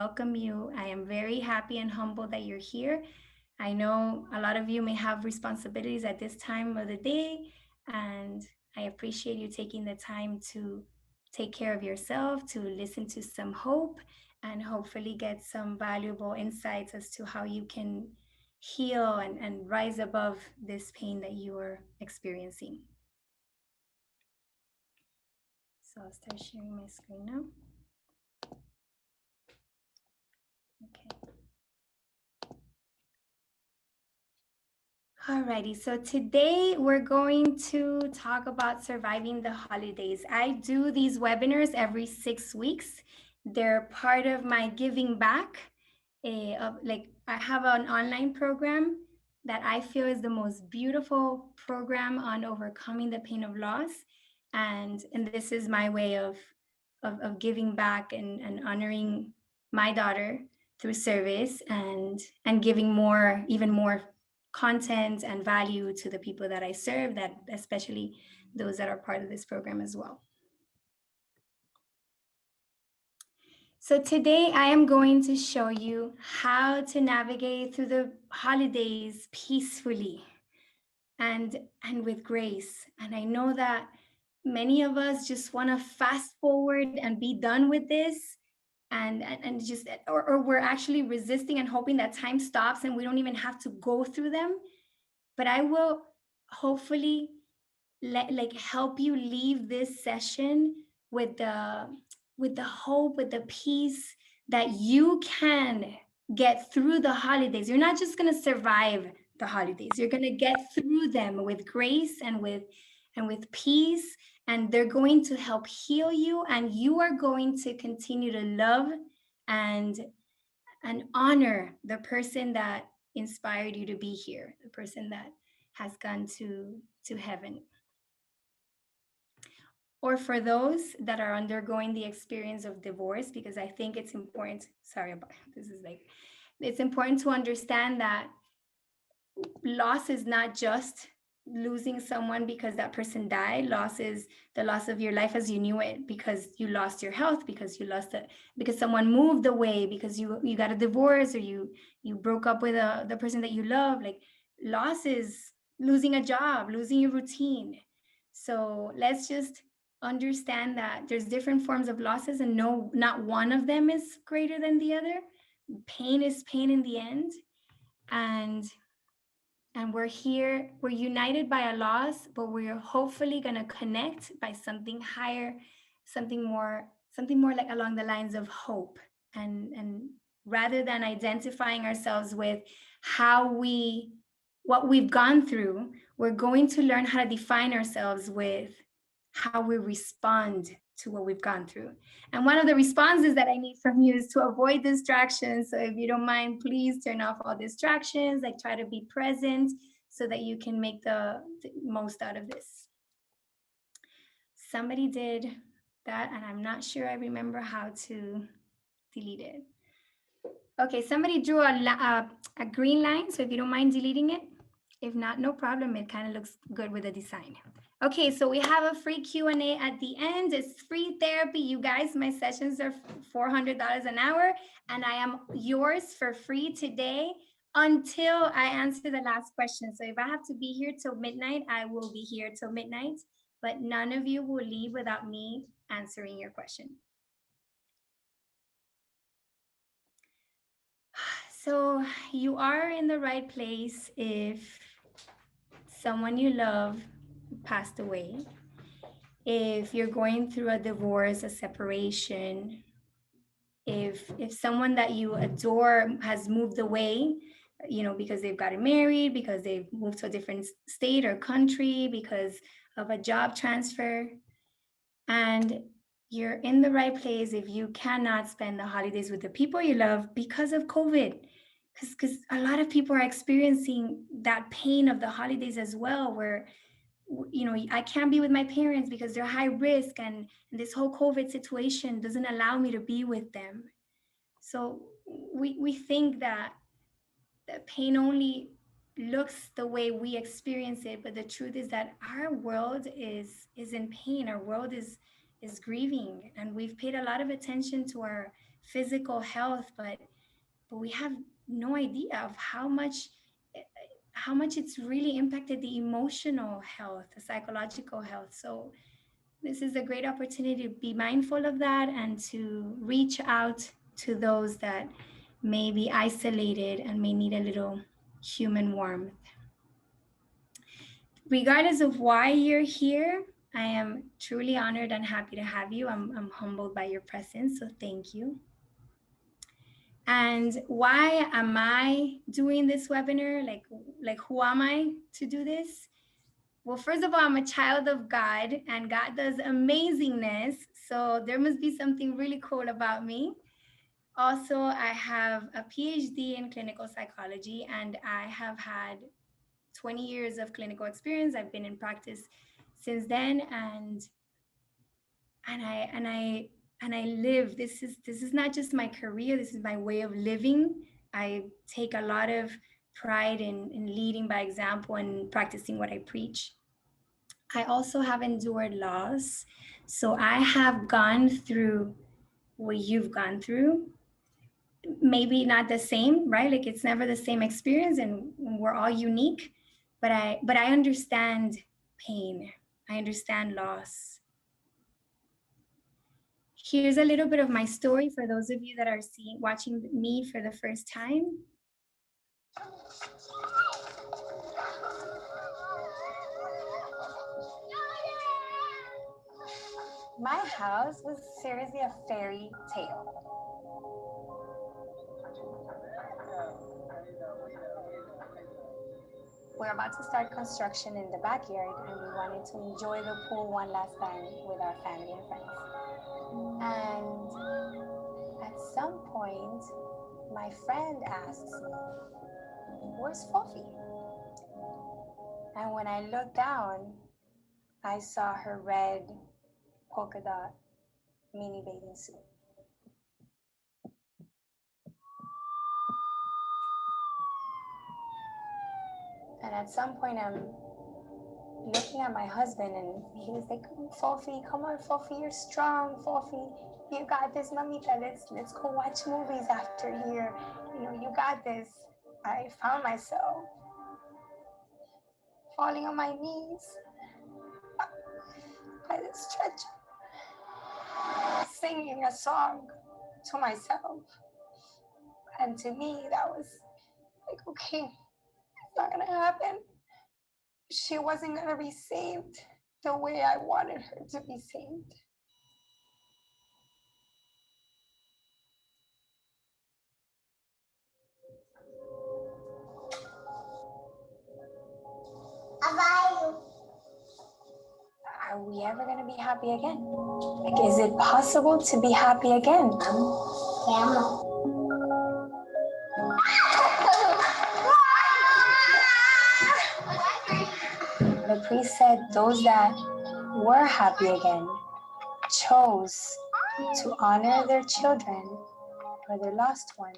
welcome you. I am very happy and humbled that you're here. I know a lot of you may have responsibilities at this time of the day, and I appreciate you taking the time to take care of yourself, to listen to some hope, and hopefully get some valuable insights as to how you can heal and rise above this pain that you are experiencing. So I'll start sharing my screen now. Okay. Alrighty, so today we're going to talk about surviving the holidays. I do these webinars every 6 weeks. They're part of my giving back. I have an online program that I feel is the most beautiful program on overcoming the pain of loss, and this is my way of giving back and honoring my daughter through service and giving more, even more content and value to the people that I serve, that especially those that are part of this program as well. So today I am going to show you how to navigate through the holidays peacefully and with grace. And I know that many of us just want to fast forward and be done with this, and just or we're actually resisting and hoping that time stops and we don't even have to go through them. But I will hopefully help you leave this session with the hope, with the peace that you can get through the holidays. You're not just going to survive the holidays. You're going to get through them with grace and with peace, and they're going to help heal you, and you are going to continue to love and and honor the person that inspired you to be here, the person that has gone to heaven. Or for those that are undergoing the experience of divorce, because I think it's important. Sorry about this. Is like, it's important to understand that loss is not just losing someone because that person died. Loss is the loss of your life as you knew it, because you lost your health, because you lost it, because someone moved away, because you got a divorce, or you broke up with the person that you love. Like, loss is losing a job, losing your routine. So let's just understand that there's different forms of losses, and no, not one of them is greater than the other. Pain is pain in the end. And and we're here, we're united by a loss, but we're hopefully going to connect by something higher, something more like along the lines of hope. And rather than identifying ourselves with how we what we've gone through, we're going to learn how to define ourselves with how we respond to what we've gone through. And one of the responses that I need from you is to avoid distractions. So if you don't mind, please turn off all distractions, like try to be present so that you can make the most out of this. Somebody did that, and I'm not sure I remember how to delete it. Okay, somebody drew a green line, so if you don't mind deleting it. If not, no problem. It kind of looks good with the design. Okay, so we have a free Q&A at the end. It's free therapy, you guys. My sessions are $400 an hour, and I am yours for free today until I answer the last question. So if I have to be here till midnight, I will be here till midnight, but none of you will leave without me answering your question. So you are in the right place if someone you love passed away, if you're going through a divorce, a separation, if someone that you adore has moved away, because they've gotten married, because they've moved to a different state or country, because of a job transfer, and you're in the right place if you cannot spend the holidays with the people you love because of COVID. Because a lot of people are experiencing that pain of the holidays as well, where I can't be with my parents because they're high risk, and this whole COVID situation doesn't allow me to be with them. So we think that pain only looks the way we experience it, but the truth is that our world is in pain. Our world is grieving, and we've paid a lot of attention to physical health, but we have no idea of how much it's really impacted the emotional health, the psychological health. So this is a great opportunity to be mindful of that and to reach out to those that may be isolated and may need a little human warmth. Regardless of why you're here, I am truly honored and happy to have you. I'm humbled by your presence, so thank you. And why am I doing this webinar? Like who am I to do this? Well, first of all, I'm a child of God, and God does amazingness. So there must be something really cool about me. Also, I have a PhD in clinical psychology, and I have had 20 years of clinical experience. I've been in practice since then, and I live. This is not just my career. This is my way of living. I take a lot of pride in leading by example and practicing what I preach. I also have endured loss. So I have gone through what you've gone through. Maybe not the same, right? Like it's never the same experience and we're all unique, but I understand pain. I understand loss. Here's a little bit of my story for those of you that are watching me for the first time. My house was seriously a fairy tale. We're about to start construction in the backyard, and we wanted to enjoy the pool one last time with our family and friends. And at some point, my friend asks me, "Where's Fofi?" And when I looked down, I saw her red polka dot mini bathing suit. And at some point, I'm looking at my husband, and he was like, "Fofi, come on, Fofi, you're strong, Fofi. You got this, mamita. Let's go watch movies after here. You know, you got this." I found myself falling on my knees by the stretcher, singing a song to myself. And to me, that was like, okay, it's not gonna happen. She wasn't gonna be saved the way I wanted her to be saved. Are we ever gonna be happy again? Like, is it possible to be happy again? Yeah. The priest said those that were happy again chose to honor their children or their lost one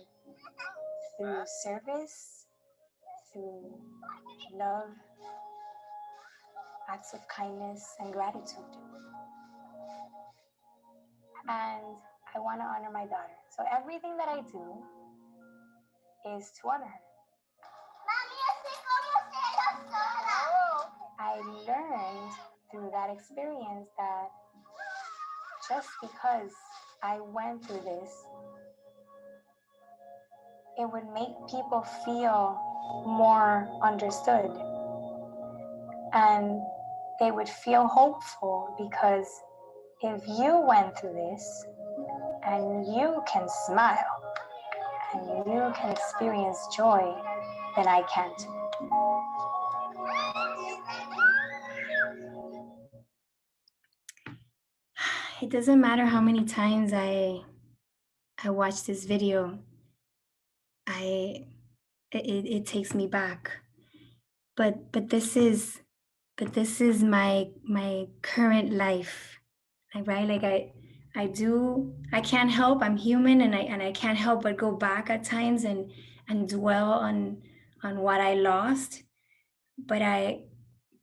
through service, through love, acts of kindness, and gratitude. And I want to honor my daughter. So everything that I do is to honor her. I learned through that experience that just because I went through this, it would make people feel more understood. And they would feel hopeful, because if you went through this and you can smile and you can experience joy, then I can't. It doesn't matter how many times I watch this video, it takes me back. But this is my current life, right? Like I can't help. I'm human, and I can't help but go back at times and dwell on what I lost. But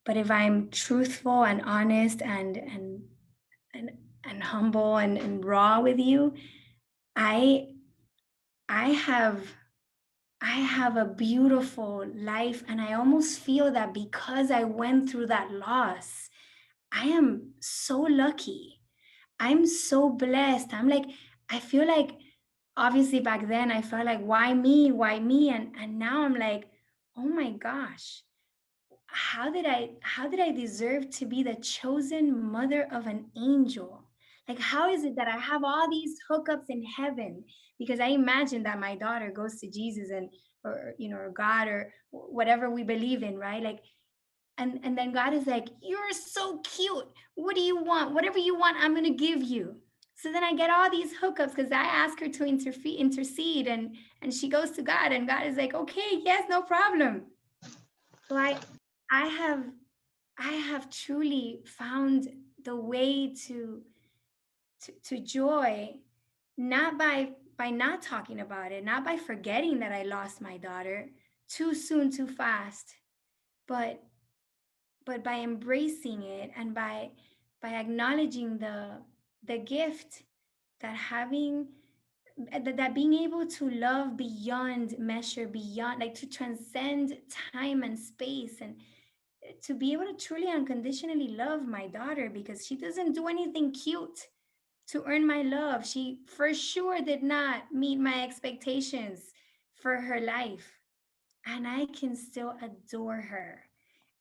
if I'm truthful and honest and humble and raw with you, I I have I have a beautiful life, and I almost feel that because I went through that loss, I am so lucky. I'm so blessed. I feel like obviously back then I felt like, why me? Why me? And now I'm like, oh my gosh, how did I deserve to be the chosen mother of an angel? Like, how is it that I have all these hookups in heaven? Because I imagine that my daughter goes to Jesus and or or God or whatever we believe in, right? Like, and then God is like, you're so cute. What do you want? Whatever you want, I'm gonna give you. So then I get all these hookups because I ask her to intercede, and she goes to God, and God is like, okay, yes, no problem. So I have I have truly found the way to joy, not by not talking about it, not by forgetting that I lost my daughter too soon, too fast, but by embracing it, and by acknowledging the gift that having that being able to love beyond measure, beyond, like, to transcend time and space, and to be able to truly unconditionally love my daughter, because she doesn't do anything cute to earn my love. She for sure did not meet my expectations for her life. And I can still adore her.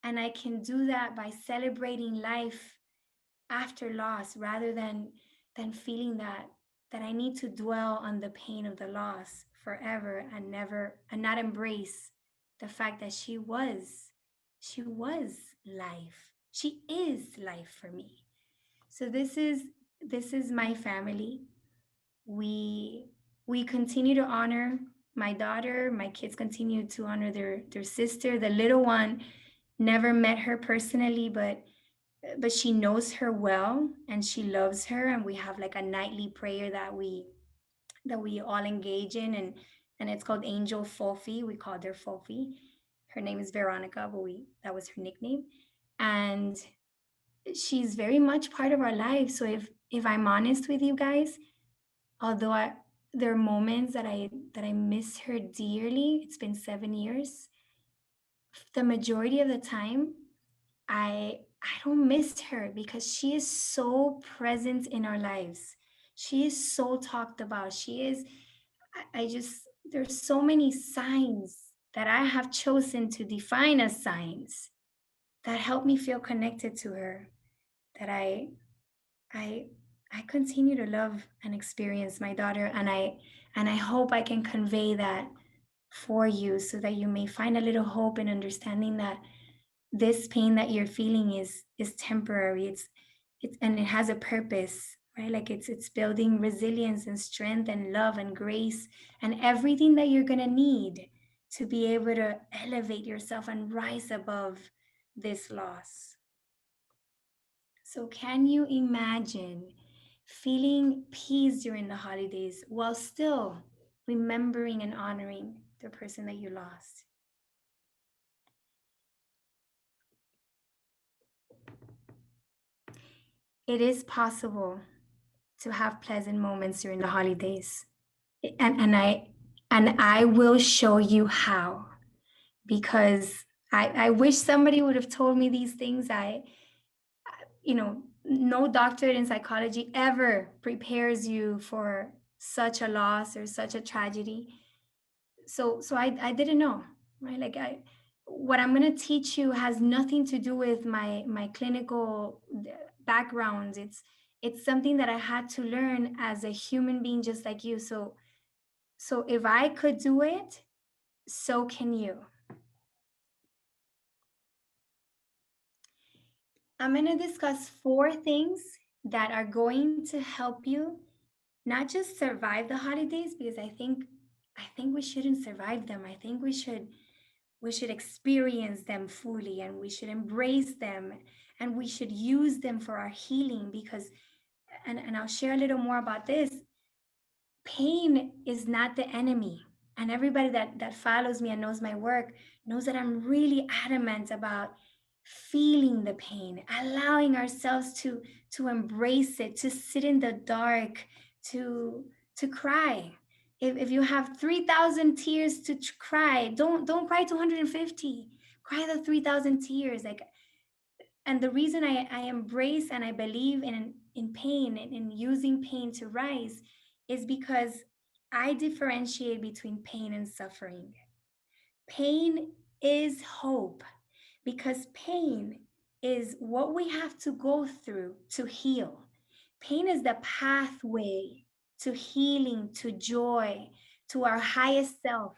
And I can do that by celebrating life after loss, rather than feeling that I need to dwell on the pain of the loss forever, and never, and not embrace the fact that she was life. She is life for me. So this is my family. We continue to honor my daughter. My kids continue to honor their sister. The little one never met her personally, but she knows her well, and she loves her, and we have like a nightly prayer that we all engage in, and it's called Angel Fofi. We called her Fofi. Her name is Veronica, but we that was her nickname. And she's very much part of our life. So if I'm honest with you guys, although there are moments that I miss her dearly, it's been 7 years. The majority of the time, I don't miss her because she is so present in our lives. She is so talked about. She is. I just there's so many signs that I have chosen to define as signs that help me feel connected to her. That I I continue to love and experience my daughter, and I hope I can convey that for you, so that you may find a little hope in understanding that this pain that you're feeling is temporary. It's and it has a purpose, right? Like, it's building resilience and strength and love and grace and everything that you're going to need to be able to elevate yourself and rise above this loss. So, can you imagine feeling peace during the holidays while still remembering and honoring the person that you lost? It is possible to have pleasant moments during the holidays. And I will show you how, because I wish somebody would have told me these things. No doctorate in psychology ever prepares you for such a loss or such a tragedy. So I didn't know, right? Like, what I'm going to teach you has nothing to do with my clinical background. It's something that I had to learn as a human being just like you. So if I could do it, so can you. I'm going to discuss 4 things that are going to help you not just survive the holidays, because I think we shouldn't survive them. I think we should experience them fully, and we should embrace them, and we should use them for our healing, because and I'll share a little more about this. Pain is not the enemy. And everybody that follows me and knows my work knows that I'm really adamant about feeling the pain, allowing ourselves to embrace it, to sit in the dark, to to cry. If you have 3,000 tears to cry, don't cry 250. Cry the 3,000 tears. Like, and the reason I embrace and I believe in pain and in using pain to rise is because I differentiate between pain and suffering. Pain is hope, because pain is what we have to go through to heal. Pain is the pathway to healing, to joy, to our highest self.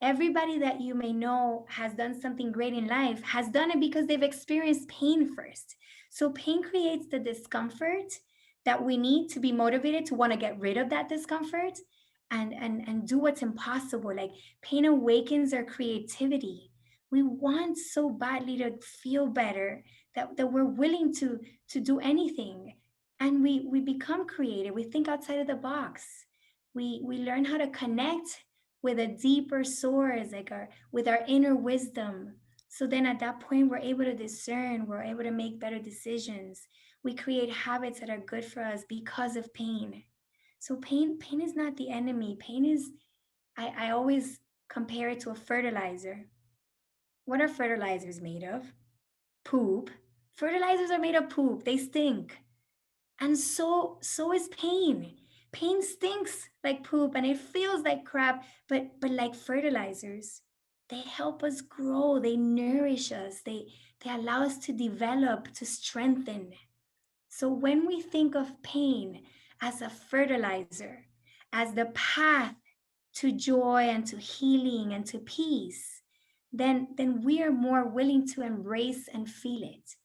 Everybody that you may know has done something great in life has done it because they've experienced pain first. So pain creates the discomfort that we need to be motivated to want to get rid of that discomfort and do what's impossible. Like, pain awakens our creativity. We want so badly to feel better that we're willing to do anything. And we become creative. We think outside of the box. We learn how to connect with a deeper source, like with our inner wisdom. So then at that point, we're able to discern, we're able to make better decisions. We create habits that are good for us because of pain. So pain is not the enemy. Pain is, I always compare it to a fertilizer. What are fertilizers made of? Poop. Fertilizers are made of poop. They stink. And so is pain. Pain stinks like poop and it feels like crap, but like fertilizers, they help us grow, they nourish us, they allow us to develop, to strengthen. So when we think of pain as a fertilizer, as the path to joy and to healing and to peace, then we are more willing to embrace and feel it.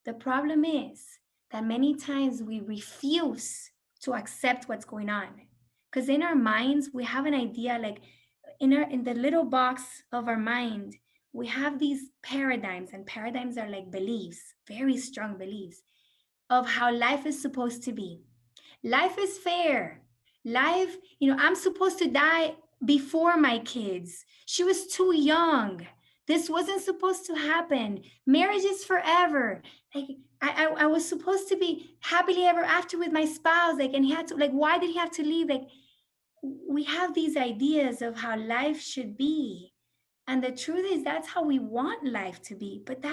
The problem is that many times we refuse to accept what's going on. Because in our minds, we have an idea, like in the little box of our mind, we have these paradigms, and paradigms are like beliefs, very strong beliefs of how life is supposed to be. Life is fair. Life, I'm supposed to die before my kids. She was too young. This wasn't supposed to happen. Marriage is forever. Like, I was supposed to be happily ever after with my spouse. Like, and he had to, like, why did he have to leave? Like, we have these ideas of how life should be. And the truth is that's how we want life to be. But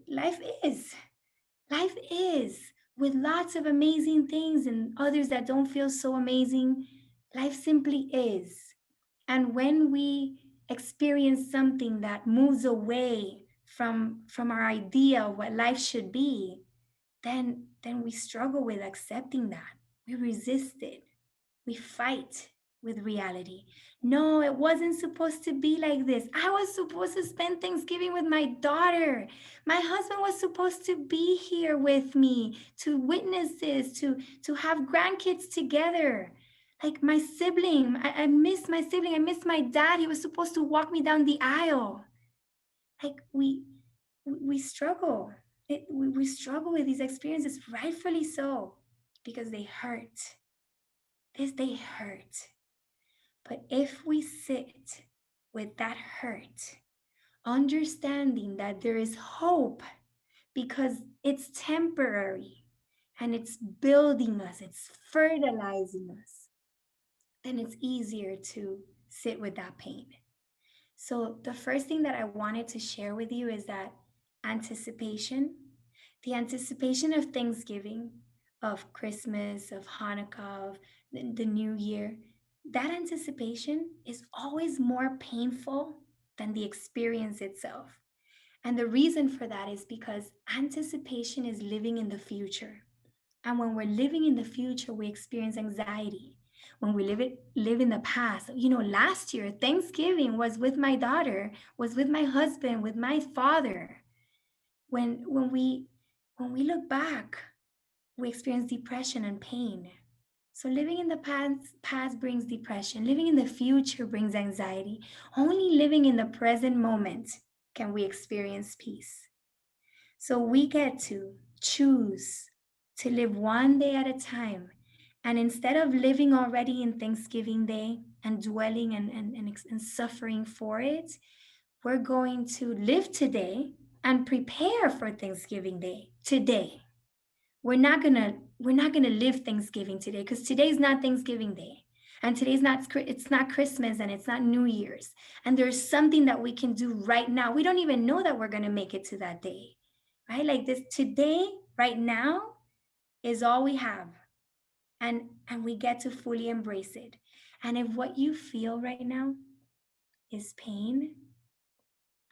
life is. Life is, with lots of amazing things and others that don't feel so amazing. Life simply is. And when we experience something that moves away from our idea of what life should be, then we struggle with accepting that. We resist it. We fight with reality. No, it wasn't supposed to be like this. I was supposed to spend Thanksgiving with my daughter. My husband was supposed to be here with me to witness this, to have grandkids together. Like my sibling, I miss my sibling. I miss my dad. He was supposed to walk me down the aisle. Like we struggle. We struggle with these experiences, rightfully so, because they hurt. They hurt. But if we sit with that hurt, understanding that there is hope because it's temporary and it's building us, it's fertilizing us, then it's easier to sit with that pain. So, the first thing that I wanted to share with you is that anticipation, the anticipation of Thanksgiving, of Christmas, of Hanukkah, of the new year, that anticipation is always more painful than the experience itself. And the reason for that is because anticipation is living in the future. And when we're living in the future, we experience anxiety. When we live in the past, last year, Thanksgiving was with my daughter, was with my husband, with my father. When we look back, we experience depression and pain. So living in the past brings depression. Living in the future brings anxiety. Only living in the present moment can we experience peace. So we get to choose to live one day at a time. And instead of living already in Thanksgiving Day and dwelling and suffering for it, we're going to live today and prepare for Thanksgiving Day today. We're not going to we're not going to live Thanksgiving today, because today's not Thanksgiving Day. And today's not, it's not Christmas, and it's not New Year's. And there's something that we can do right now. We don't even know that we're going to make it to that day, right? Like this today, right now, is all we have. And we get to fully embrace it. And if what you feel right now is pain,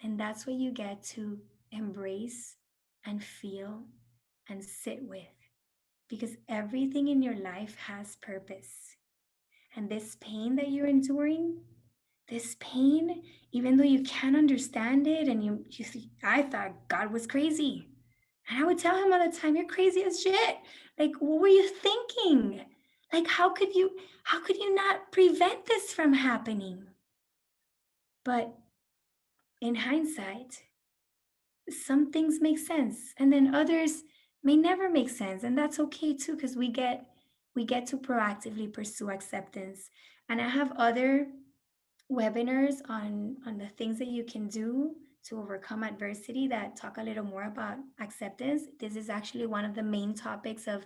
then that's what you get to embrace and feel and sit with, because everything in your life has purpose. And this pain that you're enduring, this pain, even though you can't understand it, and you see, I thought God was crazy. And I would tell him all the time, you're crazy as shit. Like, what were you thinking? Like, how could you not prevent this from happening? But in hindsight, some things make sense, and then others may never make sense, and that's okay too, because we get to proactively pursue acceptance. And I have other webinars on the things that you can do to overcome adversity that talk a little more about acceptance. This is actually one of the main topics of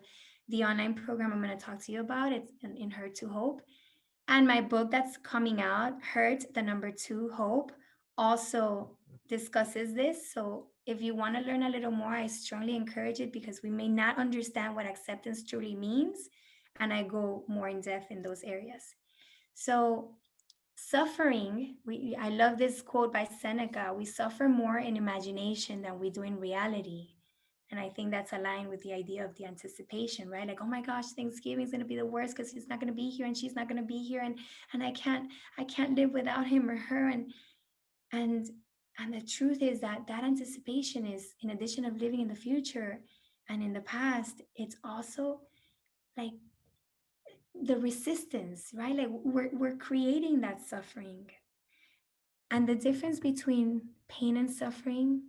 the online program I'm going to talk to you about. It's in Hurt to Hope. And my book that's coming out, Hurt, the number 2, Hope, also discusses this. So if you want to learn a little more, I strongly encourage it, because we may not understand what acceptance truly means. And I go more in depth in those areas. So suffering, I love this quote by Seneca: we suffer more in imagination than we do in reality. And I think that's aligned with the idea of the anticipation, right? Like, oh my gosh, Thanksgiving's gonna be the worst because he's not gonna be here and she's not gonna be here, and I can't live without him or her. And and the truth is that that anticipation is, in addition of living in the future and in the past, it's also like the resistance, right? Like we're creating that suffering. And the difference between pain and suffering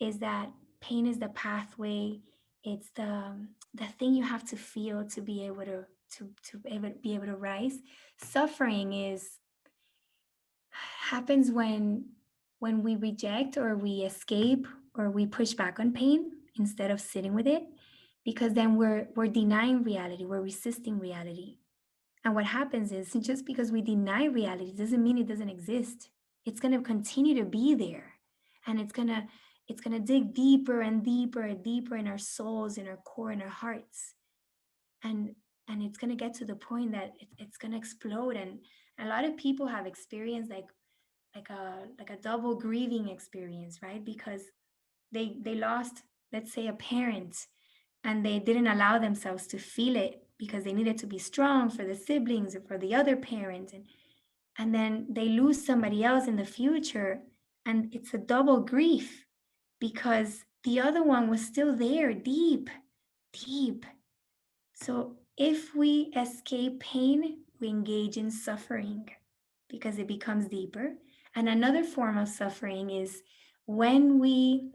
is that pain is the pathway. It's the thing you have to feel to be able be able to rise. Suffering is happens when we reject, or we escape, or we push back on pain instead of sitting with it, because then we're denying reality, we're resisting reality. And what happens is, just because we deny reality doesn't mean it doesn't exist. It's going to continue to be there. And it's going to dig deeper and deeper and deeper in our souls, in our core, in our hearts. And it's going to get to the point that it's going to explode. And a lot of people have experienced like a double grieving experience, right? Because they lost, let's say, a parent, and they didn't allow themselves to feel it because they needed to be strong for the siblings or for the other parent. And then they lose somebody else in the future, and it's a double grief because the other one was still there, deep, deep. So if we escape pain, we engage in suffering because it becomes deeper. And another form of suffering is when we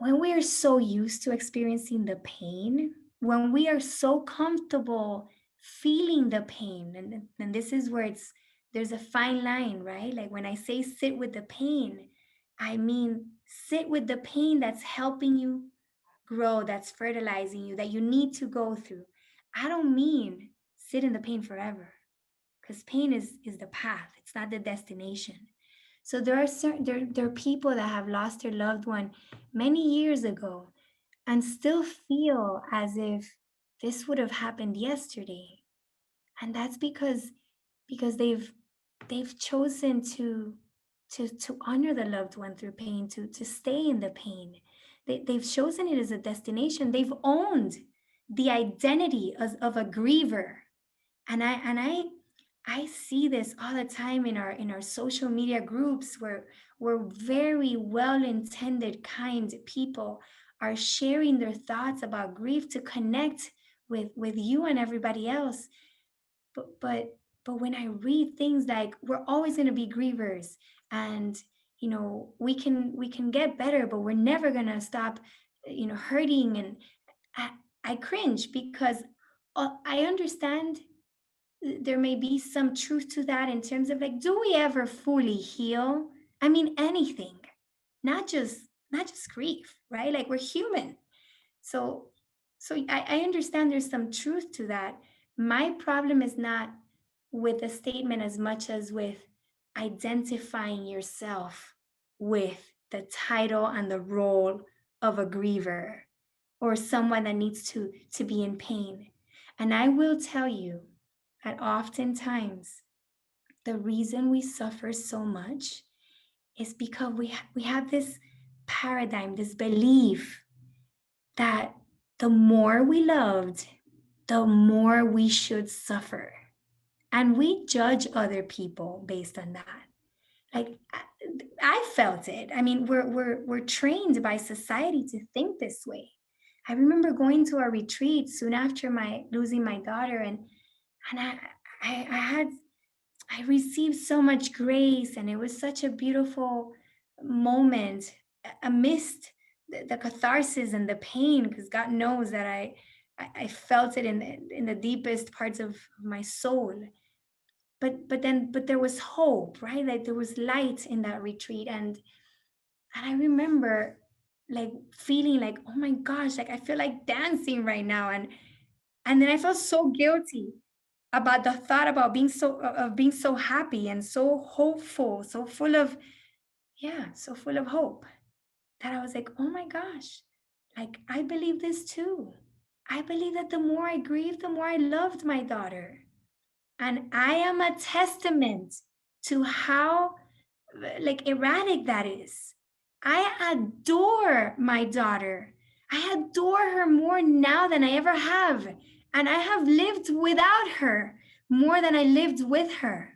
are so used to experiencing the pain, when we are so comfortable feeling the pain, and this is where there's a fine line, right? Like when I say sit with the pain, I mean sit with the pain that's helping you grow, that's fertilizing you, that you need to go through. I don't mean sit in the pain forever, because pain is the path, it's not the destination. So there are people that have lost their loved one many years ago and still feel as if this would have happened yesterday. And that's because they've chosen to honor the loved one through pain, to stay in the pain. They've chosen it as a destination. They've owned the identity of a griever. And I see this all the time in our social media groups, where very well-intended, kind people are sharing their thoughts about grief to connect with you and everybody else. But when I read things like we're always going to be grievers, and we can get better, but we're never going to stop hurting, and I cringe, because I understand there may be some truth to that, in terms of like, do we ever fully heal? I mean, anything, not just grief, right? Like, we're human. So So I understand there's some truth to that. My problem is not with the statement as much as with identifying yourself with the title and the role of a griever or someone that needs to be in pain. And I will tell you that oftentimes the reason we suffer so much is because we have this paradigm, this belief that the more we loved, the more we should suffer. And we judge other people based on that. Like I felt it. I mean, we're trained by society to think this way. I remember going to a retreat soon after my losing my daughter, and I had I received so much grace, and it was such a beautiful moment amidst the catharsis and the pain, because God knows that I felt it in the deepest parts of my soul. But there was hope, right? Like there was light in that retreat, and I remember like feeling like, oh my gosh, like I feel like dancing right now, and then I felt so guilty about the thought about being so happy and so hopeful, so full of, yeah, so full of hope, that I was like, oh my gosh, like I believe this too. I believe that the more I grieved, the more I loved my daughter. And I am a testament to how like erratic that is. I adore my daughter. I adore her more now than I ever have. And I have lived without her more than I lived with her.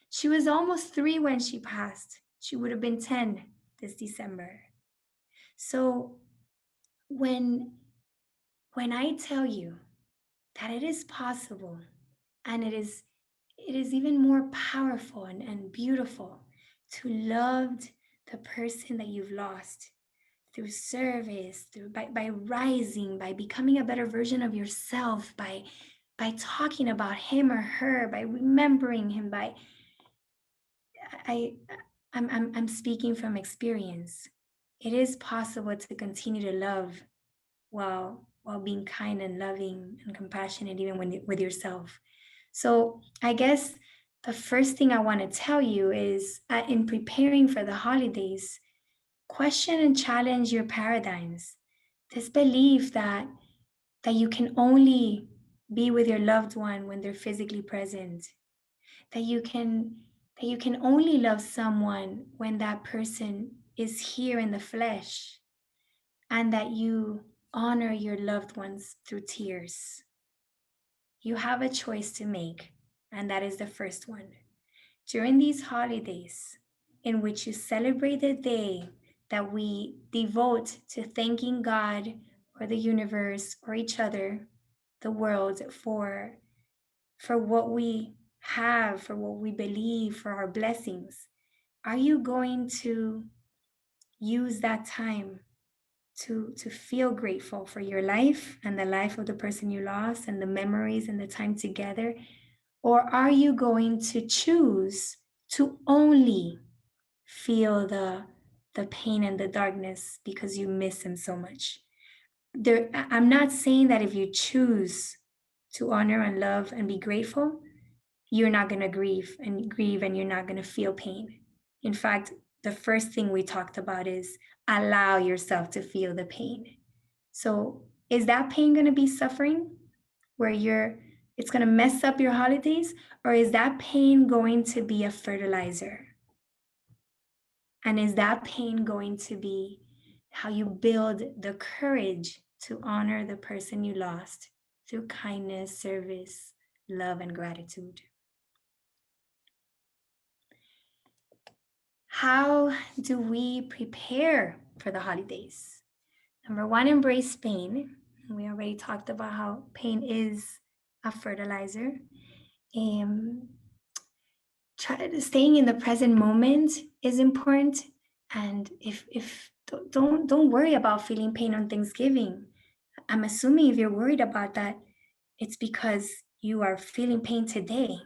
She was almost 3 when she passed. She would have been 10 this December. So when when I tell you that it is possible, and it is even more powerful and beautiful to love the person that you've lost through service, through by rising, by becoming a better version of yourself, by talking about him or her, by remembering him, by I I'm speaking from experience. It is possible to continue to love while being kind and loving and compassionate even with yourself. So I guess the first thing I want to tell you is in preparing for the holidays, question and challenge your paradigms. This belief that you can only be with your loved one when they're physically present, that you can only love someone when that person is here in the flesh, and that you honor your loved ones through tears. You have a choice to make, and that is the first one. During these holidays, in which you celebrate the day that we devote to thanking God or the universe or each other, the world, for what we have, for what we believe, for our blessings, are you going to use that time to feel grateful for your life and the life of the person you lost and the memories and the time together? Or are you going to choose to only feel the pain and the darkness because you miss him so much? I'm not saying that if you choose to honor and love and be grateful, you're not going to grieve and you're not going to feel pain. In fact, the first thing we talked about is allow yourself to feel the pain. So is that pain going to be suffering where it's going to mess up your holidays, or is that pain going to be a fertilizer? And is that pain going to be how you build the courage to honor the person you lost through kindness, service, love, and gratitude? How do we prepare for the holidays? Number one, embrace pain. We already talked about how pain is a fertilizer. Staying in the present moment is important. And if don't worry about feeling pain on Thanksgiving. I'm assuming if you're worried about that, it's because you are feeling pain today.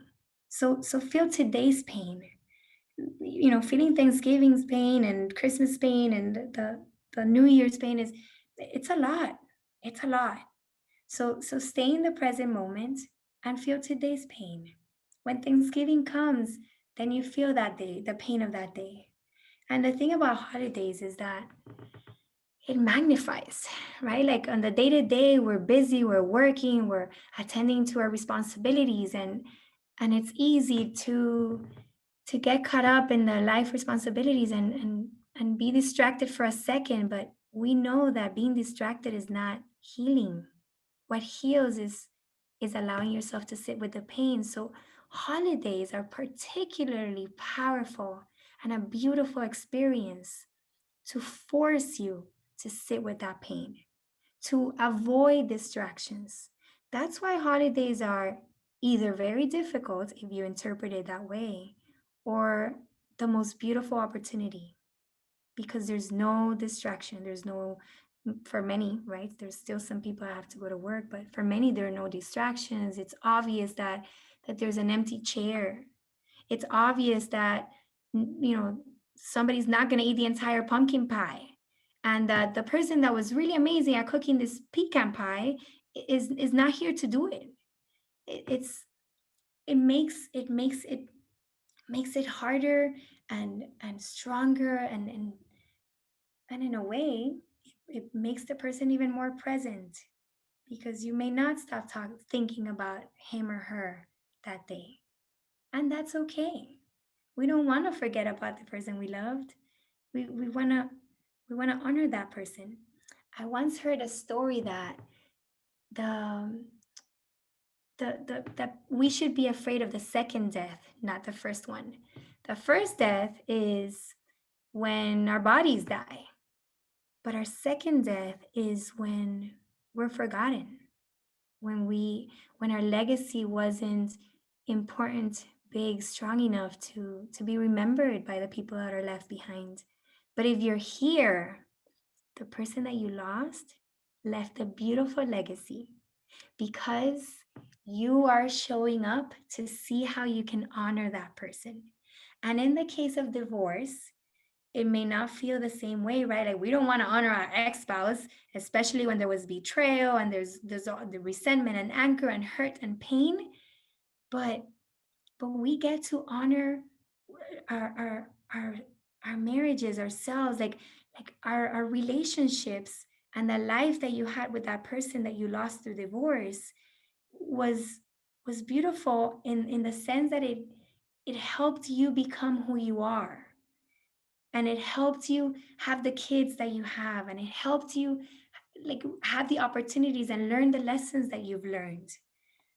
So feel today's pain. Feeling Thanksgiving's pain and Christmas pain and the New Year's pain it's a lot. It's a lot. So stay in the present moment and feel today's pain. When Thanksgiving comes, then you feel that day, the pain of that day. And the thing about holidays is that it magnifies, right? Like on the day to day, we're busy, we're working, we're attending to our responsibilities, and it's easy to get caught up in the life responsibilities and be distracted for a second. But we know that being distracted is not healing. What heals is allowing yourself to sit with the pain. So holidays are particularly powerful and a beautiful experience to force you to sit with that pain, to avoid distractions. That's why holidays are either very difficult if you interpret it that way, or the most beautiful opportunity, because there's no distraction. There's no, for many, right? There's still some people that have to go to work, but for many, there are no distractions. It's obvious that there's an empty chair. It's obvious that, somebody's not going to eat the entire pumpkin pie, and that the person that was really amazing at cooking this pecan pie is not here to do it. It's it makes it harder and stronger, and in a way, it makes the person even more present, because you may not stop thinking about him or her that day, and that's okay. We don't want to forget about the person we loved. We want to honor that person. I once heard a story that the that we should be afraid of the second death, not the first one. The first death is when our bodies die, but our second death is when we're forgotten, when our legacy wasn't important, big, strong enough to be remembered by the people that are left behind. But if you're here, the person that you lost left a beautiful legacy, because you are showing up to see how you can honor that person. And in the case of divorce, it may not feel the same way, right? Like, we don't want to honor our ex-spouse, especially when there was betrayal and there's all the resentment and anger and hurt and pain. But we get to honor our our our, our marriages, ourselves, like our relationships, and the life that you had with that person that you lost through divorce was beautiful in the sense that it helped you become who you are, and it helped you have the kids that you have, and it helped you like have the opportunities and learn the lessons that you've learned.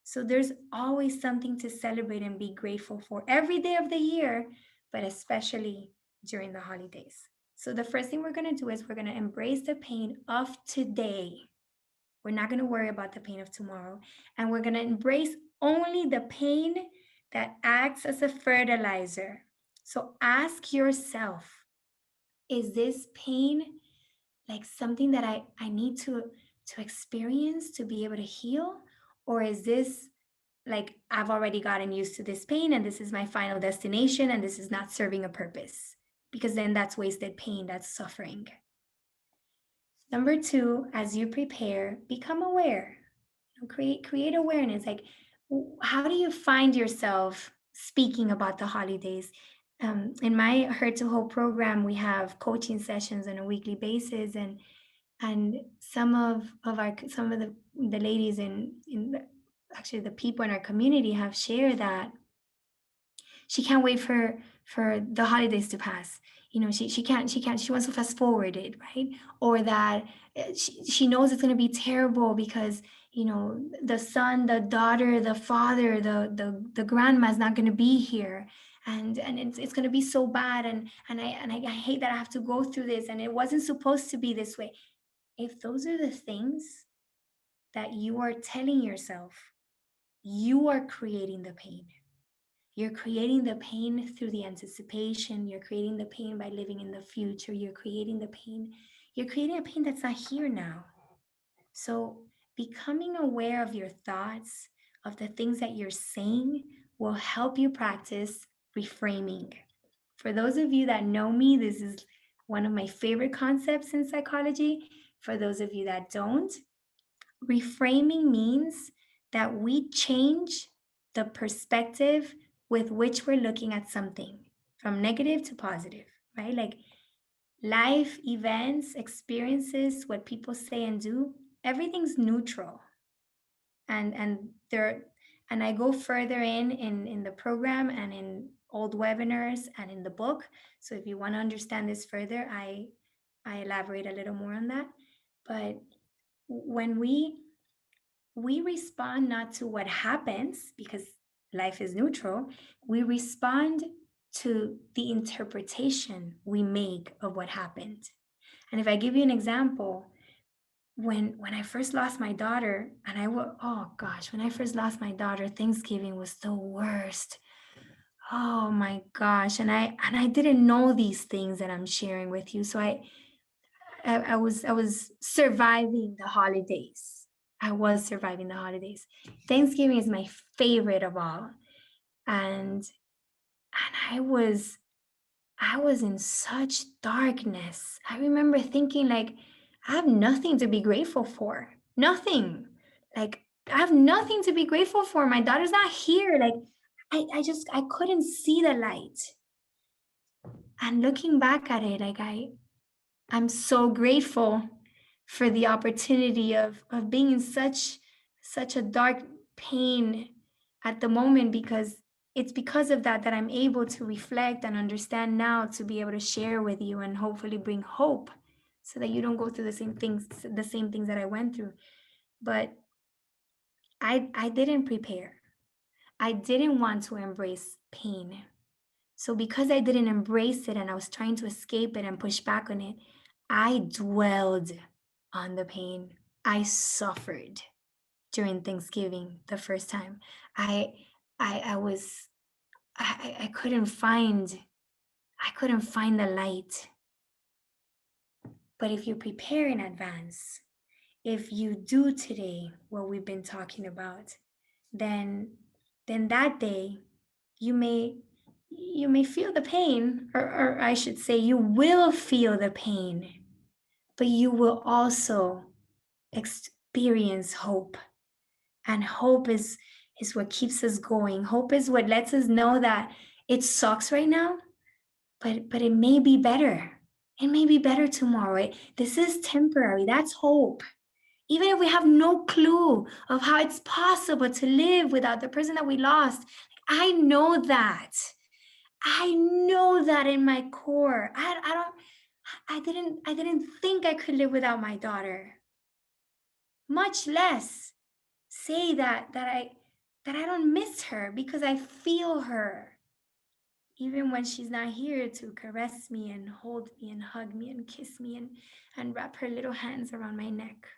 So there's always something to celebrate and be grateful for every day of the year, but especially during the holidays. So the first thing we're going to do is we're going to embrace the pain of today. We're not going to worry about the pain of tomorrow, and we're going to embrace only the pain that acts as a fertilizer. So ask yourself, is this pain like something that I need to experience to be able to heal? Or is this like I've already gotten used to this pain and this is my final destination and this is not serving a purpose? Because then that's wasted pain, that's suffering. Number two, as you prepare, become aware. Create awareness. Like, how do you find yourself speaking about the holidays? In my Hurt to Hope program, we have coaching sessions on a weekly basis, and some of the ladies actually the people in our community have shared that she can't wait for the holidays to pass. She wants to fast forward it, right? Or that she knows it's going to be terrible because the son, the daughter, the father, the grandma is not going to be here, and it's going to be so bad, and I hate that I have to go through this, and it wasn't supposed to be this way. If those are the things that you are telling yourself, you are creating the pain. You're creating the pain through the anticipation. You're creating the pain by living in the future. You're creating the pain. You're creating a pain that's not here now. So becoming aware of your thoughts, of the things that you're saying, will help you practice reframing. For those of you that know me, this is one of my favorite concepts in psychology. For those of you that don't, reframing means that we change the perspective with which we're looking at something from negative to positive, right? Like life, events, experiences, what people say and do, everything's neutral. And there and I go further in the program and in old webinars and in the book. So if you want to understand this further, I elaborate a little more on that. But when we respond not to what happens because life is neutral, we respond to the interpretation we make of what happened. And if I give you an example, when I first lost my daughter, and oh gosh, when I first lost my daughter, Thanksgiving was the worst. Oh my gosh. And I didn't know these things that I'm sharing with you. So I was surviving the holidays. I was surviving the holidays. Thanksgiving is my favorite of all. And I was in such darkness. I remember thinking like I have nothing to be grateful for. Nothing. Like I have nothing to be grateful for. My daughter's not here. Like I couldn't see the light. And looking back at it, like I'm so grateful for the opportunity of being in such a dark pain at the moment, because it's because of that I'm able to reflect and understand now, to be able to share with you and hopefully bring hope so that you don't go through the same things that I went through. But I didn't prepare. I didn't want to embrace pain. So because I didn't embrace it and I was trying to escape it and push back on it, I dwelled on the pain. I suffered during Thanksgiving the first time. I couldn't find the light. But if you prepare in advance, if you do today what we've been talking about, then that day you may feel the pain, or I should say you will feel the pain, but you will also experience hope. And hope is what keeps us going. Hope is what lets us know that it sucks right now, but it may be better. It may be better tomorrow. This is temporary. That's hope. Even if we have no clue of how it's possible to live without the person that we lost, I know that. I know that in my core. I didn't think I could live without my daughter. Much less say that I don't miss her, because I feel her. Even when she's not here to caress me and hold me and hug me and kiss me and wrap her little hands around my neck.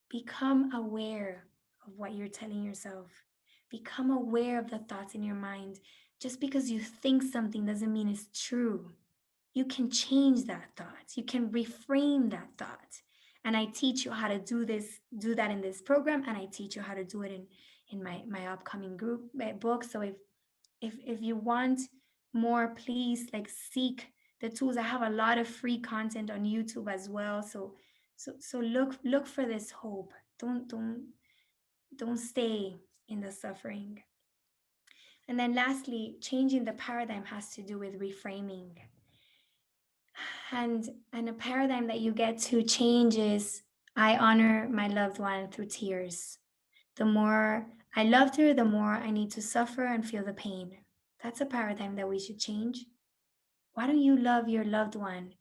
Become aware of what you're telling yourself. Become aware of the thoughts in your mind. Just because you think something doesn't mean it's true. You can change that thought. You can reframe that thought. And I teach you how to do that in this program, and I teach you how to do it in my upcoming group book. So if you want more, please like seek the tools. I have a lot of free content on YouTube as well. So look for this hope. Don't stay in the suffering. And then lastly, changing the paradigm has to do with reframing. And a paradigm that you get to change is, I honor my loved one through tears. The more I loved her, the more I need to suffer and feel the pain. That's a paradigm that we should change. Why don't you love your loved one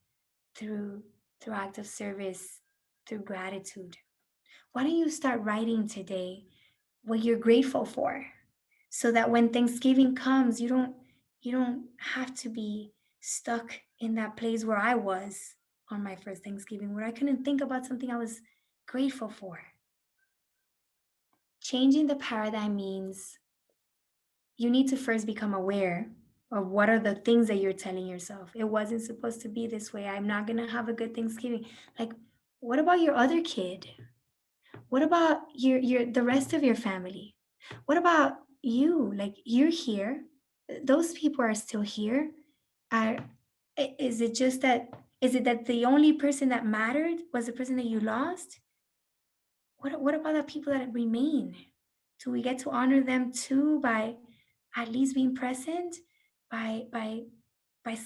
through act of service, through gratitude? Why don't you start writing today what you're grateful for, so that when Thanksgiving comes, you don't have to be stuck in that place where I was on my first Thanksgiving, where I couldn't think about something I was grateful for. Changing the paradigm means you need to first become aware of what are the things that you're telling yourself. It wasn't supposed to be this way. I'm not going to have a good Thanksgiving. Like, what about your other kid? What about the rest of your family? What about you? Like, you're here. Those people are still here. Is it that the only person that mattered was the person that you lost? what about the people that remain? Do we get to honor them too by at least being present, by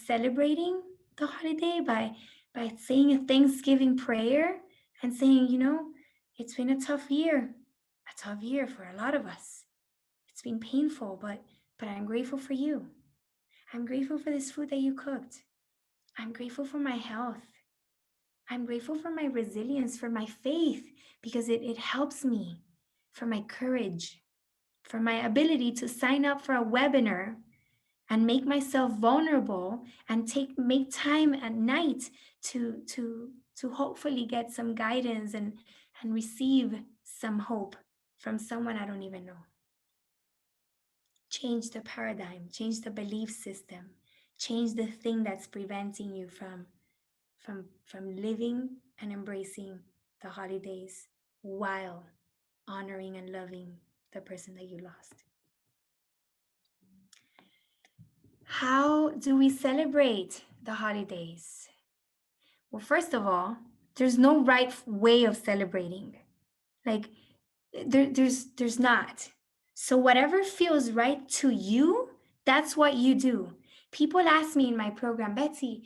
celebrating the holiday, by saying a Thanksgiving prayer and saying, it's been a tough year for a lot of us. It's been painful, but I'm grateful for you. I'm grateful for this food that you cooked. I'm grateful for my health. I'm grateful for my resilience, for my faith, because it helps me, for my courage, for my ability to sign up for a webinar and make myself vulnerable and make time at night to hopefully get some guidance and receive some hope from someone I don't even know. Change the paradigm, change the belief system, change the thing that's preventing you from living and embracing the holidays while honoring and loving the person that you lost. How do we celebrate the holidays? Well, first of all, there's no right way of celebrating. Like there's not. So whatever feels right to you, that's what you do. People ask me in my program, Betsy,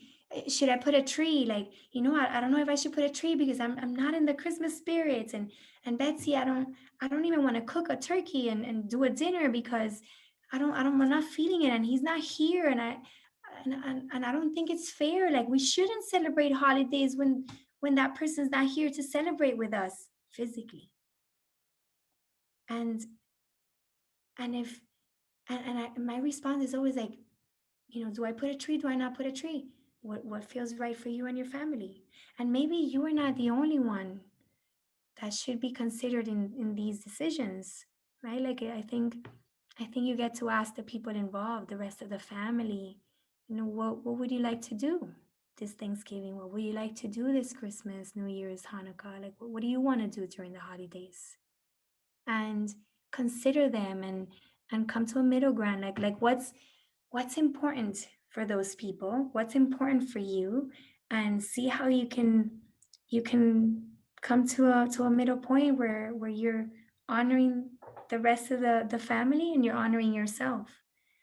should I put a tree? Like, I don't know if I should put a tree because I'm not in the Christmas spirit. And Betsy, I don't even want to cook a turkey and do a dinner because I'm not feeling it and he's not here and I don't think it's fair. Like we shouldn't celebrate holidays when that person's not here to celebrate with us physically. And if my response is always like, do I put a tree? Do I not put a tree? What feels right for you and your family? And maybe you are not the only one that should be considered in these decisions, right? Like I think you get to ask the people involved, the rest of the family, what would you like to do this Thanksgiving? What would you like to do this Christmas, New Year's, Hanukkah? Like what do you want to do during the holidays? And consider them and come to a middle ground. Like what's important for those people, what's important for you, and see how you can come to a middle point where you're honoring the rest of the family and you're honoring yourself.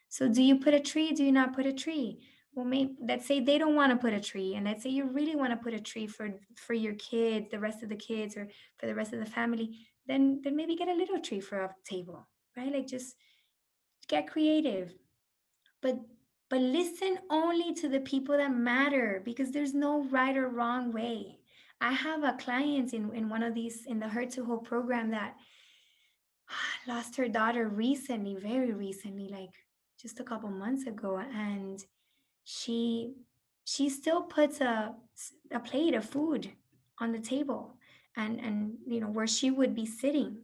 So do you put a tree? Do you not put a tree? Well, maybe let's say they don't want to put a tree, and let's say you really want to put a tree for your kids, the rest of the kids, or for the rest of the family. Then maybe get a little tree for a table, right? Like just get creative, but listen only to the people that matter, because there's no right or wrong way. I have a client in one of these, in the Hurt to Hope program, that lost her daughter recently, very recently, like just a couple months ago, and she still puts a plate of food on the table and where she would be sitting.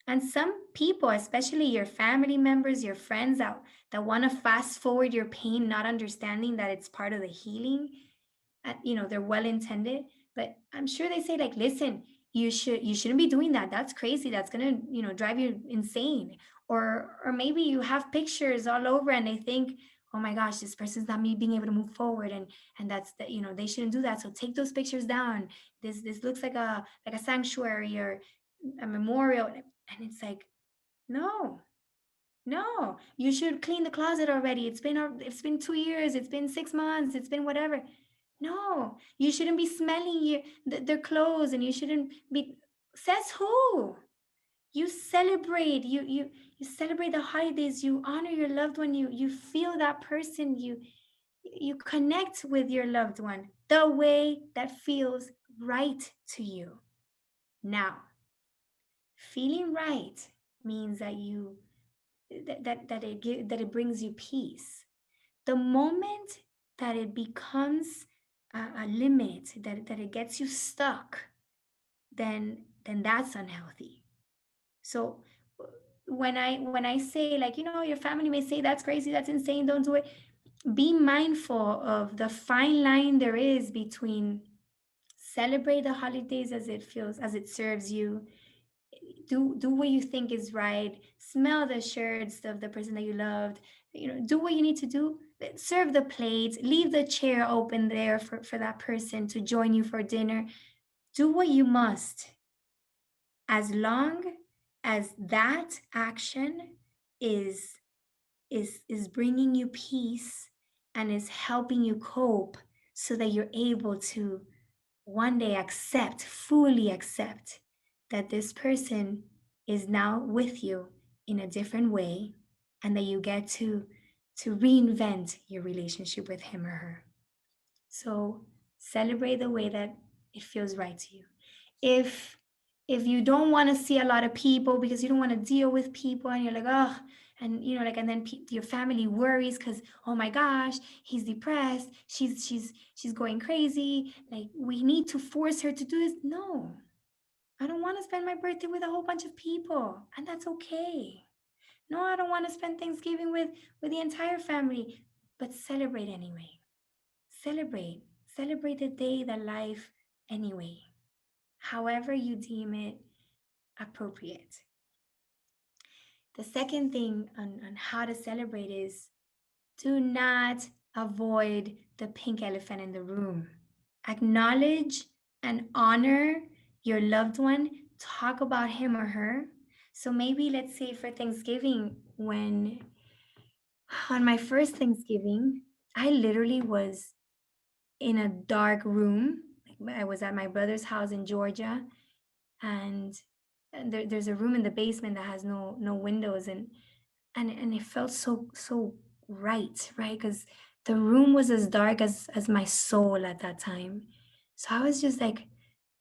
And some people, especially your family members, your friends that want to fast forward your pain, not understanding that it's part of the healing, they're well intended, but I'm sure they say, like, listen, you shouldn't be doing that. That's crazy. That's gonna drive you insane. Or maybe you have pictures all over and they think, oh my gosh, this person's not me being able to move forward, and that's that, they shouldn't do that. So take those pictures down. This looks like a sanctuary or a memorial. And it's like, no, no, you should clean the closet already. It's been 2 years, it's been 6 months, it's been whatever. No, you shouldn't be smelling their clothes, and you shouldn't be. Says who? You celebrate. You celebrate the holidays. You honor your loved one. You feel that person. You connect with your loved one the way that feels right to you. Now, feeling right means that it brings you peace. The moment that it becomes a limit, that it gets you stuck, then that's unhealthy. So when I say, like, your family may say that's crazy, that's insane, don't do it. Be mindful of the fine line there is between celebrate the holidays as it serves you, do what you think is right, smell the shirts of the person that you loved, do what you need to do, serve the plates, leave the chair open there for that person to join you for dinner. Do what you must, as long as that action is is bringing you peace and is helping you cope so that you're able to one day fully accept that this person is now with you in a different way and that you get to reinvent your relationship with him or her. So celebrate the way that it feels right to you. If if you don't want to see a lot of people because you don't want to deal with people and you're like, oh, and you know, like, and then your family worries because, oh my gosh, he's depressed, she's going crazy, like we need to force her to do this. No, I don't want to spend my birthday with a whole bunch of people, and that's okay. No, I don't want to spend Thanksgiving with the entire family, but celebrate anyway. Celebrate the day, the life anyway, however you deem it appropriate. The second thing on how to celebrate is do not avoid the pink elephant in the room. Acknowledge and honor your loved one. Talk about him or her. So maybe let's say for Thanksgiving, when on my first Thanksgiving, I literally was in a dark room. Like I was at my brother's house in Georgia, and there's a room in the basement that has no windows, and it felt so right, because the room was as dark as my soul at that time. So I was just like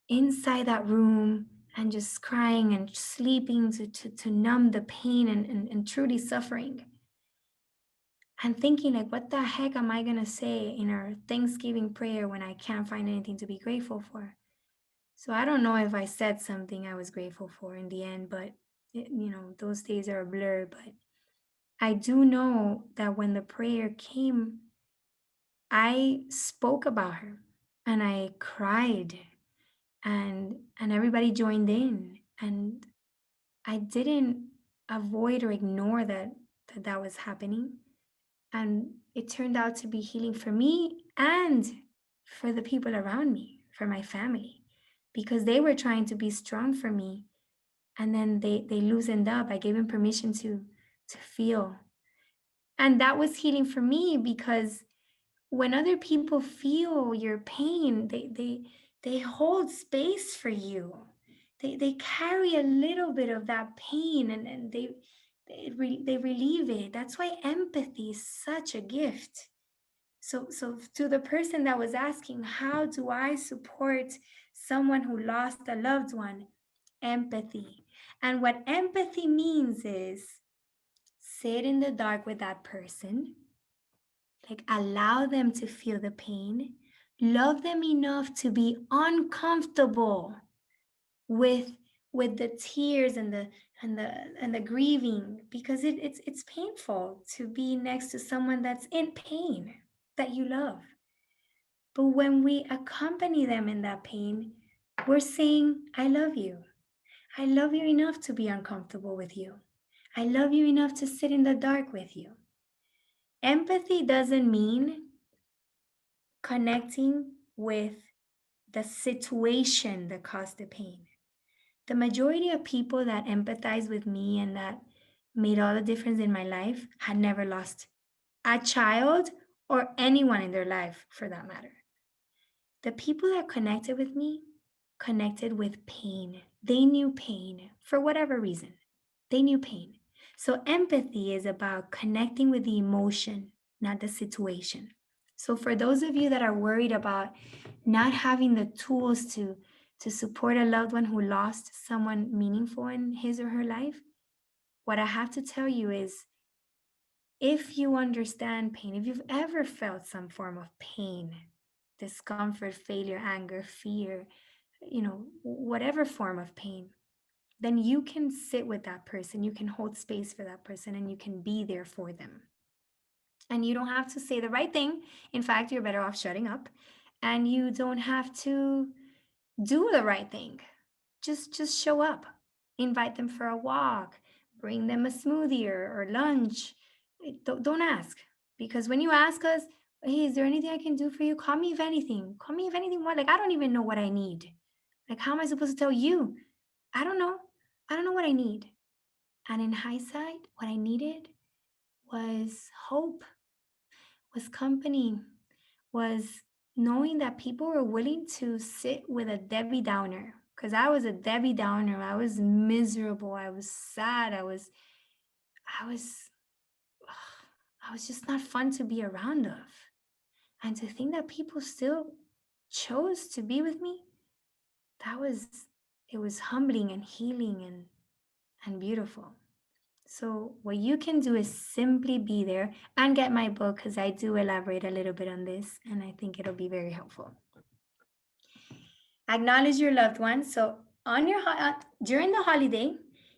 inside that room and just crying and sleeping to numb the pain and truly suffering and thinking like, what the heck am I gonna say in our Thanksgiving prayer when I can't find anything to be grateful for? So I don't know if I said something I was grateful for in the end, but those days are a blur. But I do know that when the prayer came, I spoke about her and I cried, and everybody joined in, and I didn't avoid or ignore that was happening. And it turned out to be healing for me and for the people around me, for my family, because they were trying to be strong for me. And then they loosened up. I gave them permission to feel. And that was healing for me, because when other people feel your pain, they hold space for you. They carry a little bit of that pain, and they relieve it. That's why empathy is such a gift. So to the person that was asking, how do I support someone who lost a loved one? Empathy. And what empathy means is sit in the dark with that person, like allow them to feel the pain, love them enough to be uncomfortable with the tears and the grieving, because it's painful to be next to someone that's in pain that you love. But when we accompany them in that pain, we're saying, I love you. I love you enough to be uncomfortable with you. I love you enough to sit in the dark with you. Empathy doesn't mean connecting with the situation that caused the pain. The majority of people that empathize with me and that made all the difference in my life had never lost a child or anyone in their life for that matter. The people that connected with me connected with pain. They knew pain for whatever reason. They knew pain. So empathy is about connecting with the emotion, not the situation. So for those of you that are worried about not having the tools to support a loved one who lost someone meaningful in his or her life, what I have to tell you is, if you understand pain, if you've ever felt some form of pain, discomfort, failure, anger, fear, whatever form of pain, then you can sit with that person, you can hold space for that person, and you can be there for them. And you don't have to say the right thing. In fact, you're better off shutting up. And you don't have to do the right thing. Just show up. Invite them for a walk. Bring them a smoothie or lunch. Don't ask. Because when you ask us, hey, is there anything I can do for you? Call me if anything. Call me if anything. What? Like, I don't even know what I need. Like, how am I supposed to tell you? I don't know what I need. And in hindsight, what I needed was hope, was company, was knowing that people were willing to sit with a Debbie Downer. Because I was a Debbie Downer. I was miserable. I was sad. I was, I was just not fun to be around of. And to think that people still chose to be with me, that was, it was humbling and healing and beautiful. So what you can do is simply be there and get my book, because I do elaborate a little bit on this and I think it'll be very helpful. Acknowledge your loved ones. So on your during the holiday,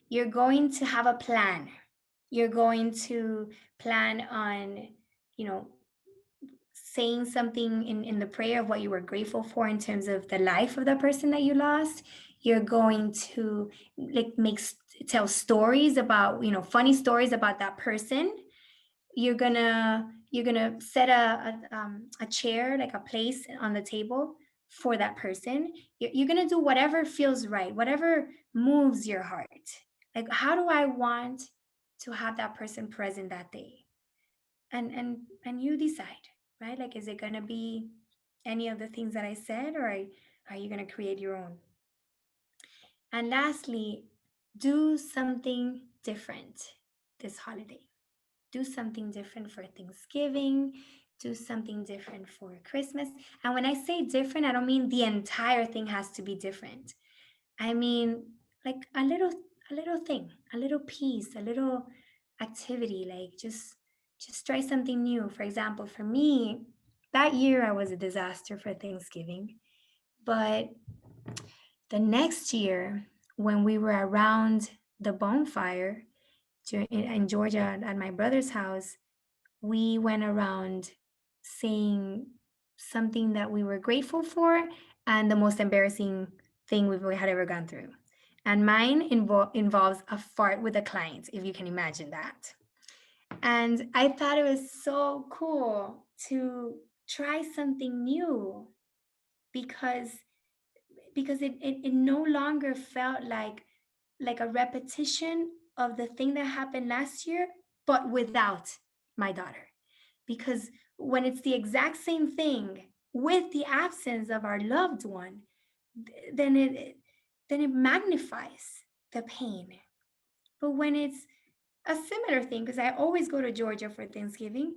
you're going to have a plan. You're going to plan on, you know, saying something in the prayer of what you were grateful for in terms of the life of the person that you lost. You're going to like tell stories about, you know, funny stories about that person. You're gonna set a chair, like a place on the table for that person. You're gonna do whatever feels right, whatever moves your heart. Like, how do I want to have that person present that day? And you decide, right? Like, is it gonna be any of the things that I said, or are you gonna create your own? And lastly, do something different this holiday. Do something different for Thanksgiving, do something different for Christmas. And when I say different, I don't mean the entire thing has to be different. I mean like a little thing, a little piece, a little activity, like just try something new. For example, for me, that year I was a disaster for Thanksgiving, but the next year when we were around the bonfire in Georgia at my brother's house, we went around saying something that we were grateful for and the most embarrassing thing we had ever gone through. And mine involves a fart with a client, if you can imagine that. And I thought it was so cool to try something new because it no longer felt like a repetition of the thing that happened last year, but without my daughter. Because when it's the exact same thing with the absence of our loved one, then it magnifies the pain. But when it's a similar thing, because I always go to Georgia for Thanksgiving,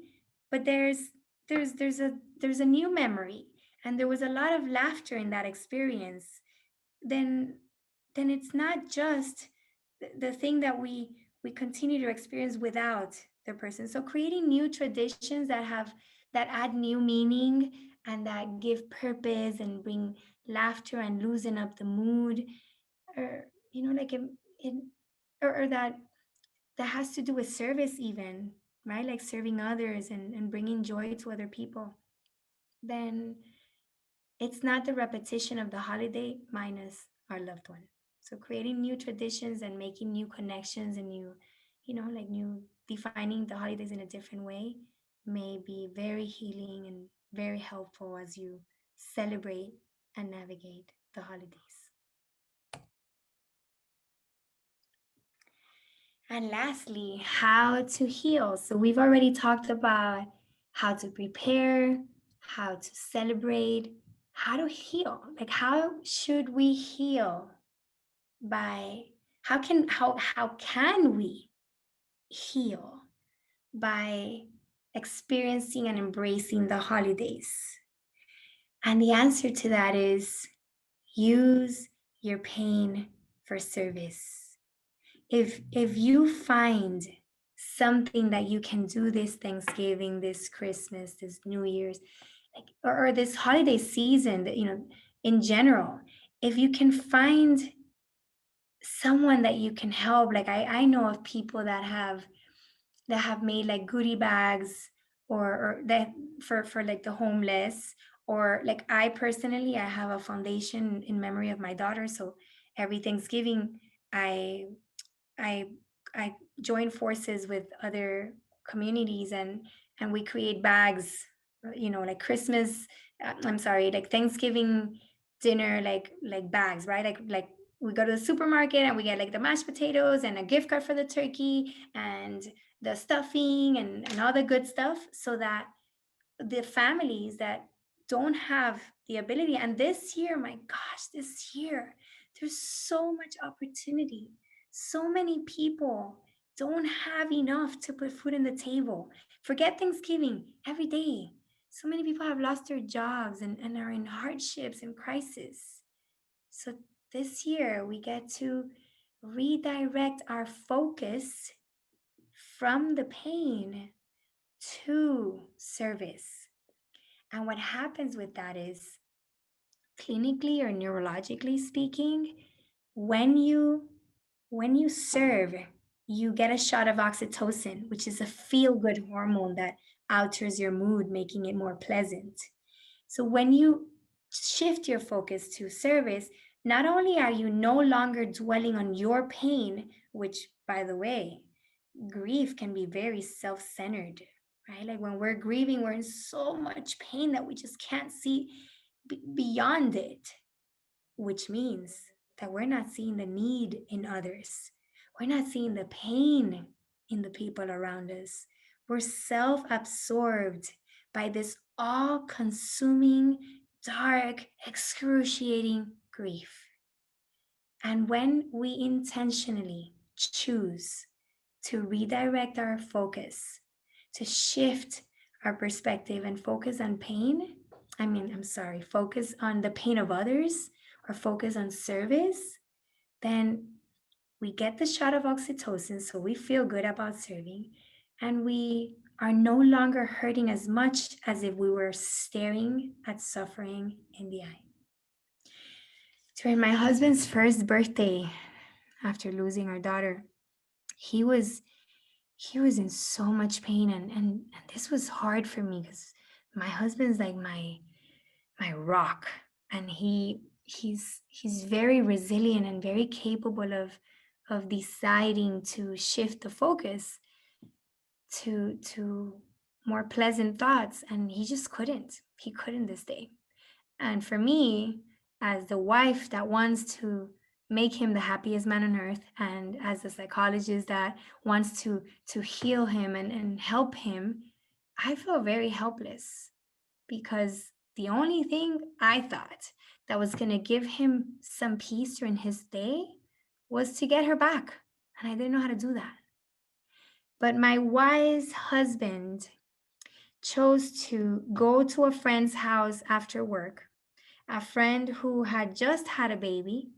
but there's a new memory, and there was a lot of laughter in that experience, then it's not just the thing that we continue to experience without the person. So creating new traditions that add new meaning and that give purpose and bring laughter and loosen up the mood, or like it or that has to do with service even, right? Like serving others and bringing joy to other people, then it's not the repetition of the holiday minus our loved one. So creating new traditions and making new connections and new defining the holidays in a different way may be very healing and very helpful as you celebrate and navigate the holidays. And lastly, how to heal. So we've already talked about how to prepare, how to celebrate, how to heal. Like, how should we heal? By how can we heal? By experiencing and embracing the holidays. And the answer to that is use your pain for service. If you find something that you can do this Thanksgiving, this Christmas, this New Year's, like or this holiday season, that in general, if you can find someone that you can help, like I know of people that have made like goodie bags, or that for like the homeless, or like I personally, I have a foundation in memory of my daughter. So every Thanksgiving, I I I join forces with other communities, and we create bags, like Christmas, I'm sorry, like Thanksgiving dinner, like bags, right? Like we go to the supermarket and we get like the mashed potatoes and a gift card for the turkey and the stuffing and all the good stuff, so that the families that don't have the ability, and this year, my gosh, this year, there's so much opportunity. So many people don't have enough to put food on the table. Forget Thanksgiving, every day. So many people have lost their jobs and are in hardships and crisis. So this year, we get to redirect our focus from the pain to service. And what happens with that is, clinically or neurologically speaking, when you serve, you get a shot of oxytocin, which is a feel good hormone that alters your mood, making it more pleasant. So when you shift your focus to service, not only are you no longer dwelling on your pain, which, by the way, grief can be very self-centered, right? Like when we're grieving, we're in so much pain that we just can't see beyond it, which means that we're not seeing the need in others. We're not seeing the pain in the people around us. We're self absorbed by this all consuming, dark, excruciating grief. And when we intentionally choose to redirect our focus, to shift our perspective and focus on pain, focus on the pain of others or focus on service, then we get the shot of oxytocin, so we feel good about serving, and we are no longer hurting as much as if we were staring at suffering in the eye. During my husband's first birthday, after losing our daughter, he was in so much pain, and this was hard for me because my husband's like my rock, and he's very resilient and very capable of deciding to shift the focus to more pleasant thoughts, and he couldn't this day. And for me, as the wife that wants to make him the happiest man on earth, and as a psychologist that wants to heal him and help him, I feel very helpless, because the only thing I thought that was going to give him some peace during his day was to get her back. And I didn't know how to do that. But my wise husband chose to go to a friend's house after work, a friend who had just had a baby,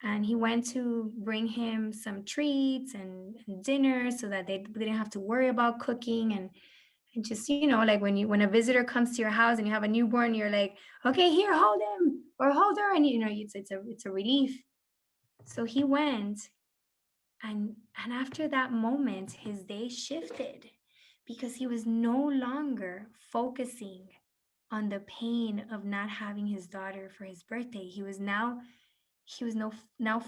and he went to bring him some treats and dinner so that they didn't have to worry about cooking, and just, like when a visitor comes to your house and you have a newborn, you're like, okay, here, hold him or hold her, and it's a relief. So he went, and after that moment, his day shifted, because he was no longer focusing on the pain of not having his daughter for his birthday. He was now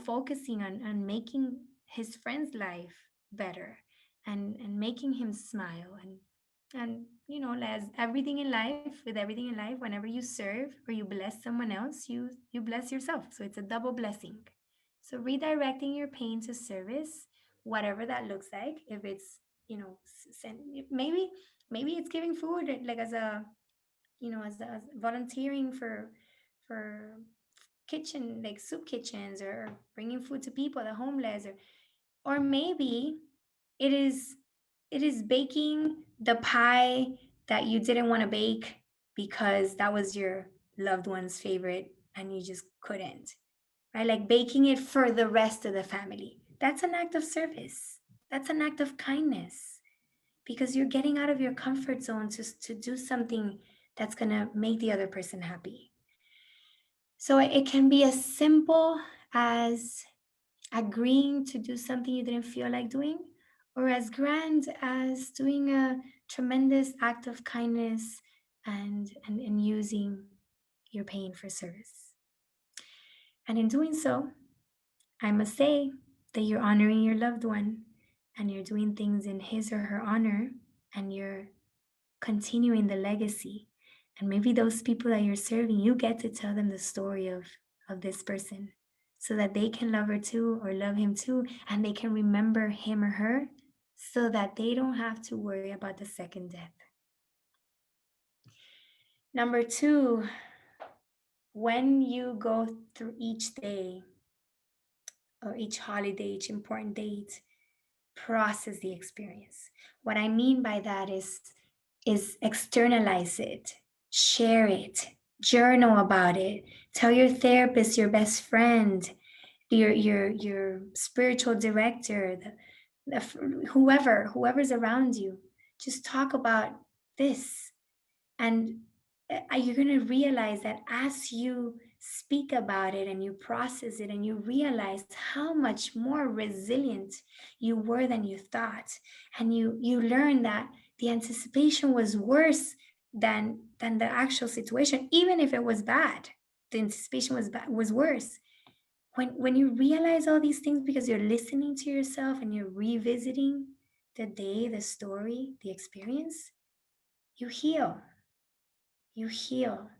focusing on making his friend's life better, and making him smile, and as everything in life, whenever you serve or you bless someone else, you bless yourself. So it's a double blessing. So redirecting your pain to service, whatever that looks like, if it's, maybe it's giving food, like as a, as volunteering for kitchen, like soup kitchens, or bringing food to people, the homeless, or maybe it is baking the pie that you didn't want to bake because that was your loved one's favorite and you just couldn't, right? Like baking it for the rest of the family. That's an act of service. That's an act of kindness, because you're getting out of your comfort zone to do something that's going to make the other person happy. So it can be as simple as agreeing to do something you didn't feel like doing, or as grand as doing a tremendous act of kindness and using your pain for service. And in doing so, I must say that you're honoring your loved one, and you're doing things in his or her honor, and you're continuing the legacy. And maybe those people that you're serving, you get to tell them the story of this person. so that they can love her too or love him too, and they can remember him or her so that they don't have to worry about the second death. Number two, when you go through each day or each holiday, each important date, process the experience. What I mean by that is externalize it, share it, journal about it, tell your therapist, your best friend, your spiritual director, whoever's around you. Just talk about this, and you're going to realize that as you speak about it and you process it and you realize how much more resilient you were than you thought, and you learn that the anticipation was worse than the actual situation, even if it was bad. The anticipation was worse. When you realize all these things because you're listening to yourself and you're revisiting the day, the story, the experience, you heal. You heal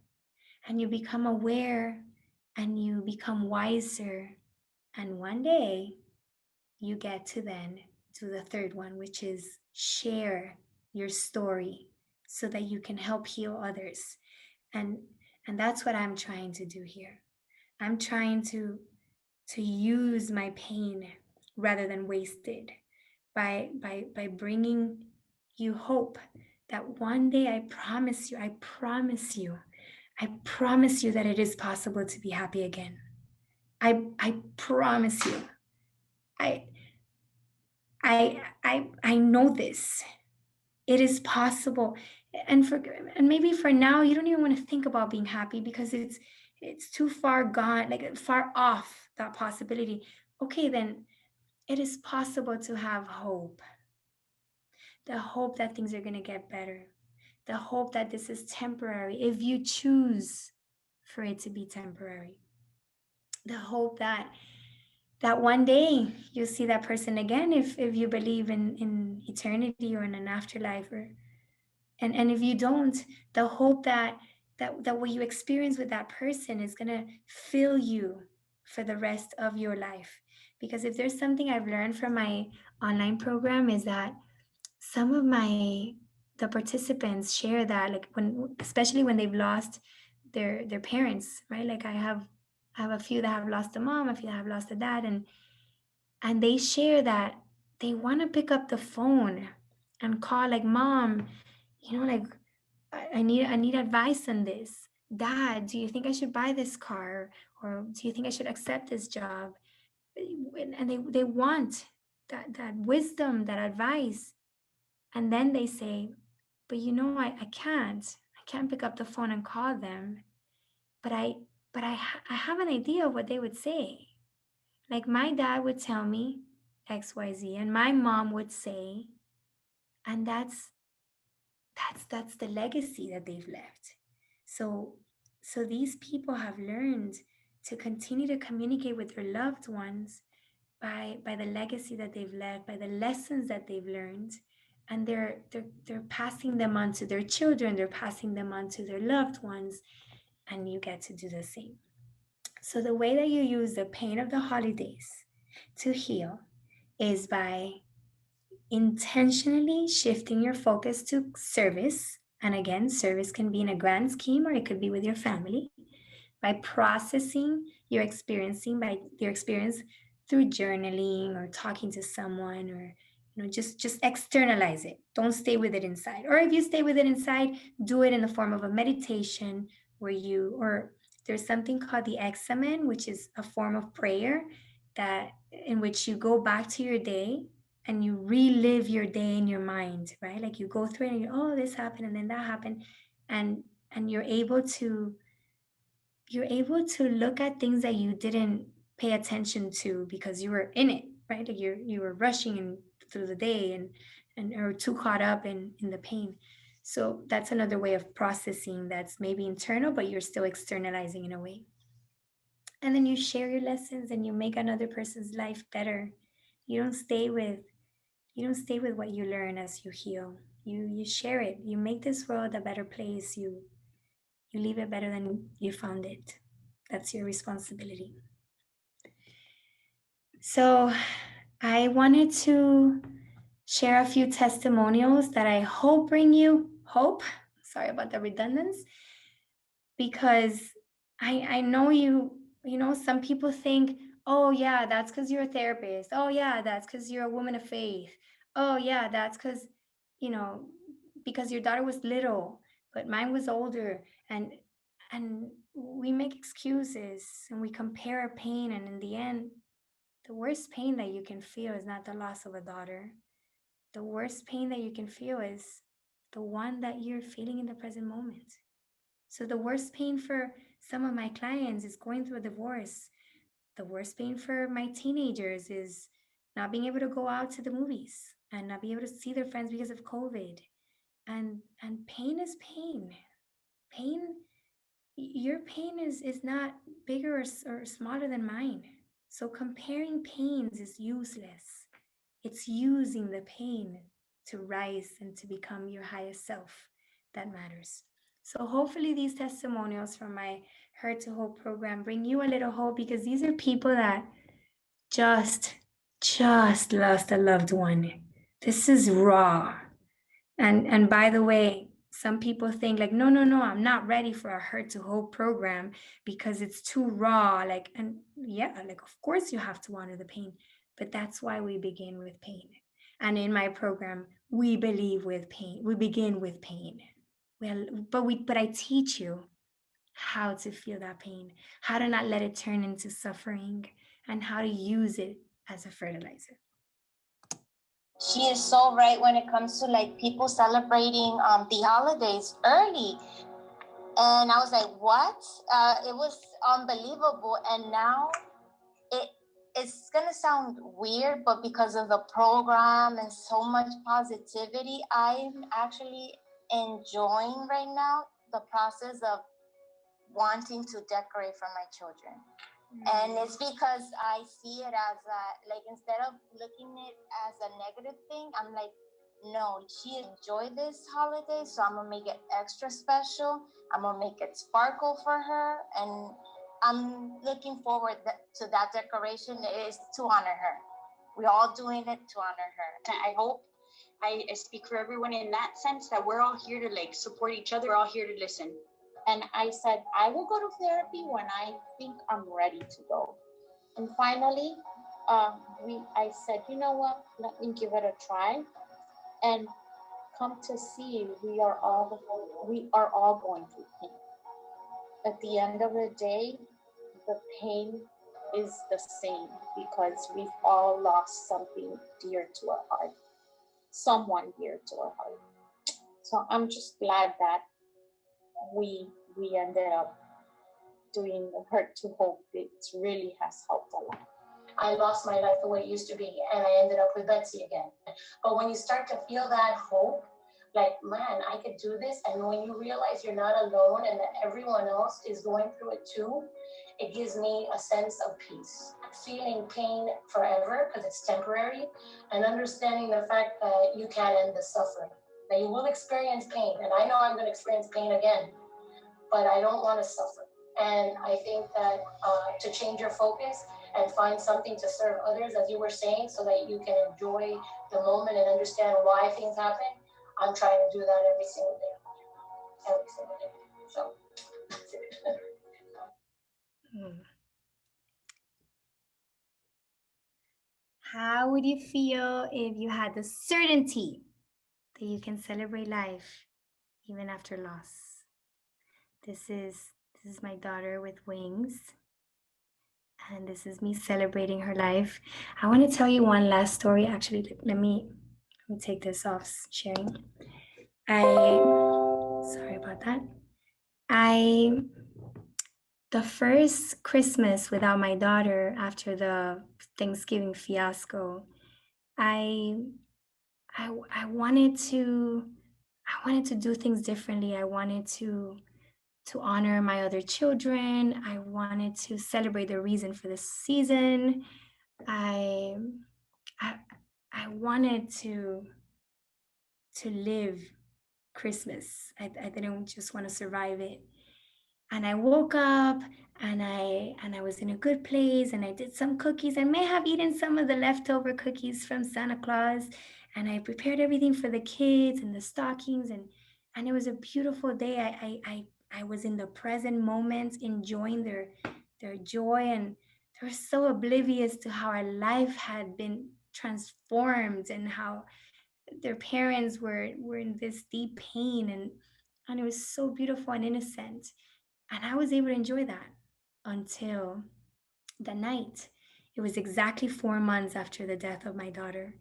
and you become aware and you become wiser. And one day you get to then do the third one, which is share your story so that you can help heal others. And that's what I'm trying to do here. I'm trying to use my pain rather than waste it by bringing you hope that one day, I promise you that it is possible to be happy again. I promise you. I know this. It is possible. And maybe for now you don't even want to think about being happy because it's too far gone, like far off that possibility. Okay, then it is possible to have hope. The hope that things are going to get better. The hope that this is temporary if you choose for it to be temporary. The hope that one day you'll see that person again if you believe in eternity or in an afterlife, or and if you don't, the hope that what you experience with that person is going to fill you for the rest of your life. Because if there's something I've learned from my online program is that some of the participants share that, like, especially when they've lost their parents, right? Like I have a few that have lost a mom, a few that have lost a dad, and they share that they want to pick up the phone and call, like, mom, like, I need advice on this. Dad, do you think I should buy this car, or do you think I should accept this job? And they want that wisdom, that advice. And then they say, but I can't pick up the phone and call them, but I have an idea of what they would say. Like, my dad would tell me XYZ, and my mom would say, and that's the legacy that they've left. So these people have learned to continue to communicate with their loved ones by the legacy that they've left, by the lessons that they've learned, and they're passing them on to their children, they're passing them on to their loved ones, and you get to do the same. So the way that you use the pain of the holidays to heal is by intentionally shifting your focus to service. And again, service can be in a grand scheme or it could be with your family. By processing your experience through journaling or talking to someone, or just externalize it. Don't stay with it inside. Or if you stay with it inside, do it in the form of a meditation or there's something called the Examen, which is a form of prayer that in which you go back to your day and you relive your day in your mind, right? Like you go through it and oh, this happened and then that happened, and you're able to look at things that you didn't pay attention to because you were in it, right? Like you were rushing through the day and or too caught up in the pain. So that's another way of processing that's maybe internal, but you're still externalizing in a way. And then you share your lessons and you make another person's life better. You don't stay with what you learn as you heal. You share it. You make this world a better place. You leave it better than you found it. That's your responsibility. So I wanted to share a few testimonials that I hope bring you hope. Sorry about the redundancy, because I know some people think, oh yeah, that's because you're a therapist. Oh yeah, that's because you're a woman of faith. Oh yeah, that's because, you know, because your daughter was little, but mine was older. And we make excuses and we compare our pain, and in the end, the worst pain that you can feel is not the loss of a daughter. The worst pain that you can feel is the one that you're feeling in the present moment. So the worst pain for some of my clients is going through a divorce. The worst pain for my teenagers is not being able to go out to the movies and not being able to see their friends because of COVID. And pain is pain. Pain, your pain is not bigger or smaller than mine. So comparing pains is useless. It's using the pain to rise and to become your highest self that matters. So hopefully these testimonials from my Hurt to Hope program bring you a little hope, because these are people that just lost a loved one. This is raw. And by the way, some people think like, no, I'm not ready for a Hurt to Hope program because it's too raw. Like, and yeah, like, of course you have to honor the pain, but that's why we begin with pain. And in my program, we believe with pain. We begin with pain. Well, but I teach you how to feel that pain, how to not let it turn into suffering, and how to use it as a fertilizer. She is so right when it comes to like people celebrating the holidays early. And I was like, what? It was unbelievable. And now it's going to sound weird, but because of the program and so much positivity, I'm actually enjoying right now the process of wanting to decorate for my children. And it's because I see it as like, instead of looking at it as a negative thing, I'm like, no, she enjoyed this holiday, so I'm gonna make it extra special. I'm gonna make it sparkle for her, and I'm looking forward to that decoration is to honor her. We're all doing it to honor her. I hope I speak for everyone in that sense, that we're all here to like support each other. We're all here to listen. And I said, I will go to therapy when I think I'm ready to go. And finally, I said, you know what, let me give it a try. And come to see, we are all going through pain. At the end of the day, the pain is the same because we've all lost something dear to our heart, someone dear to our heart. So I'm just glad that we ended up doing Hurt to Hope. It really has helped a lot. I lost my life the way it used to be, and I ended up with Betsy again. But when you start to feel that hope, like, man, I could do this, and when you realize you're not alone and that everyone else is going through it too, it gives me a sense of peace. Feeling pain forever, because it's temporary, and understanding the fact that you can't end the suffering, that you will experience pain, and I know I'm going to experience pain again, but I don't want to suffer. And I think that to change your focus and find something to serve others, as you were saying, so that you can enjoy the moment and understand why things happen, I'm trying to do that every single day. Every single day. So that's it. How would you feel if you had the certainty that you can celebrate life even after loss? This is my daughter with wings, and this is me celebrating her life. I want to tell you one last story. Actually, let me take this off sharing. Sorry about that. The first Christmas without my daughter after the Thanksgiving fiasco, I wanted to do things differently. I wanted to honor my other children. I wanted to celebrate the reason for the season. I wanted to live Christmas. I didn't just want to survive it. I woke up and I was in a good place, and I did some cookies. I may have eaten some of the leftover cookies from Santa Claus, and I prepared everything for the kids and the stockings, and it was a beautiful day. I was in the present moment, enjoying their joy, and they were so oblivious to how our life had been transformed and how their parents were in this deep pain, and it was so beautiful and innocent. And I was able to enjoy that until the night. It was exactly 4 months after the death of my daughter.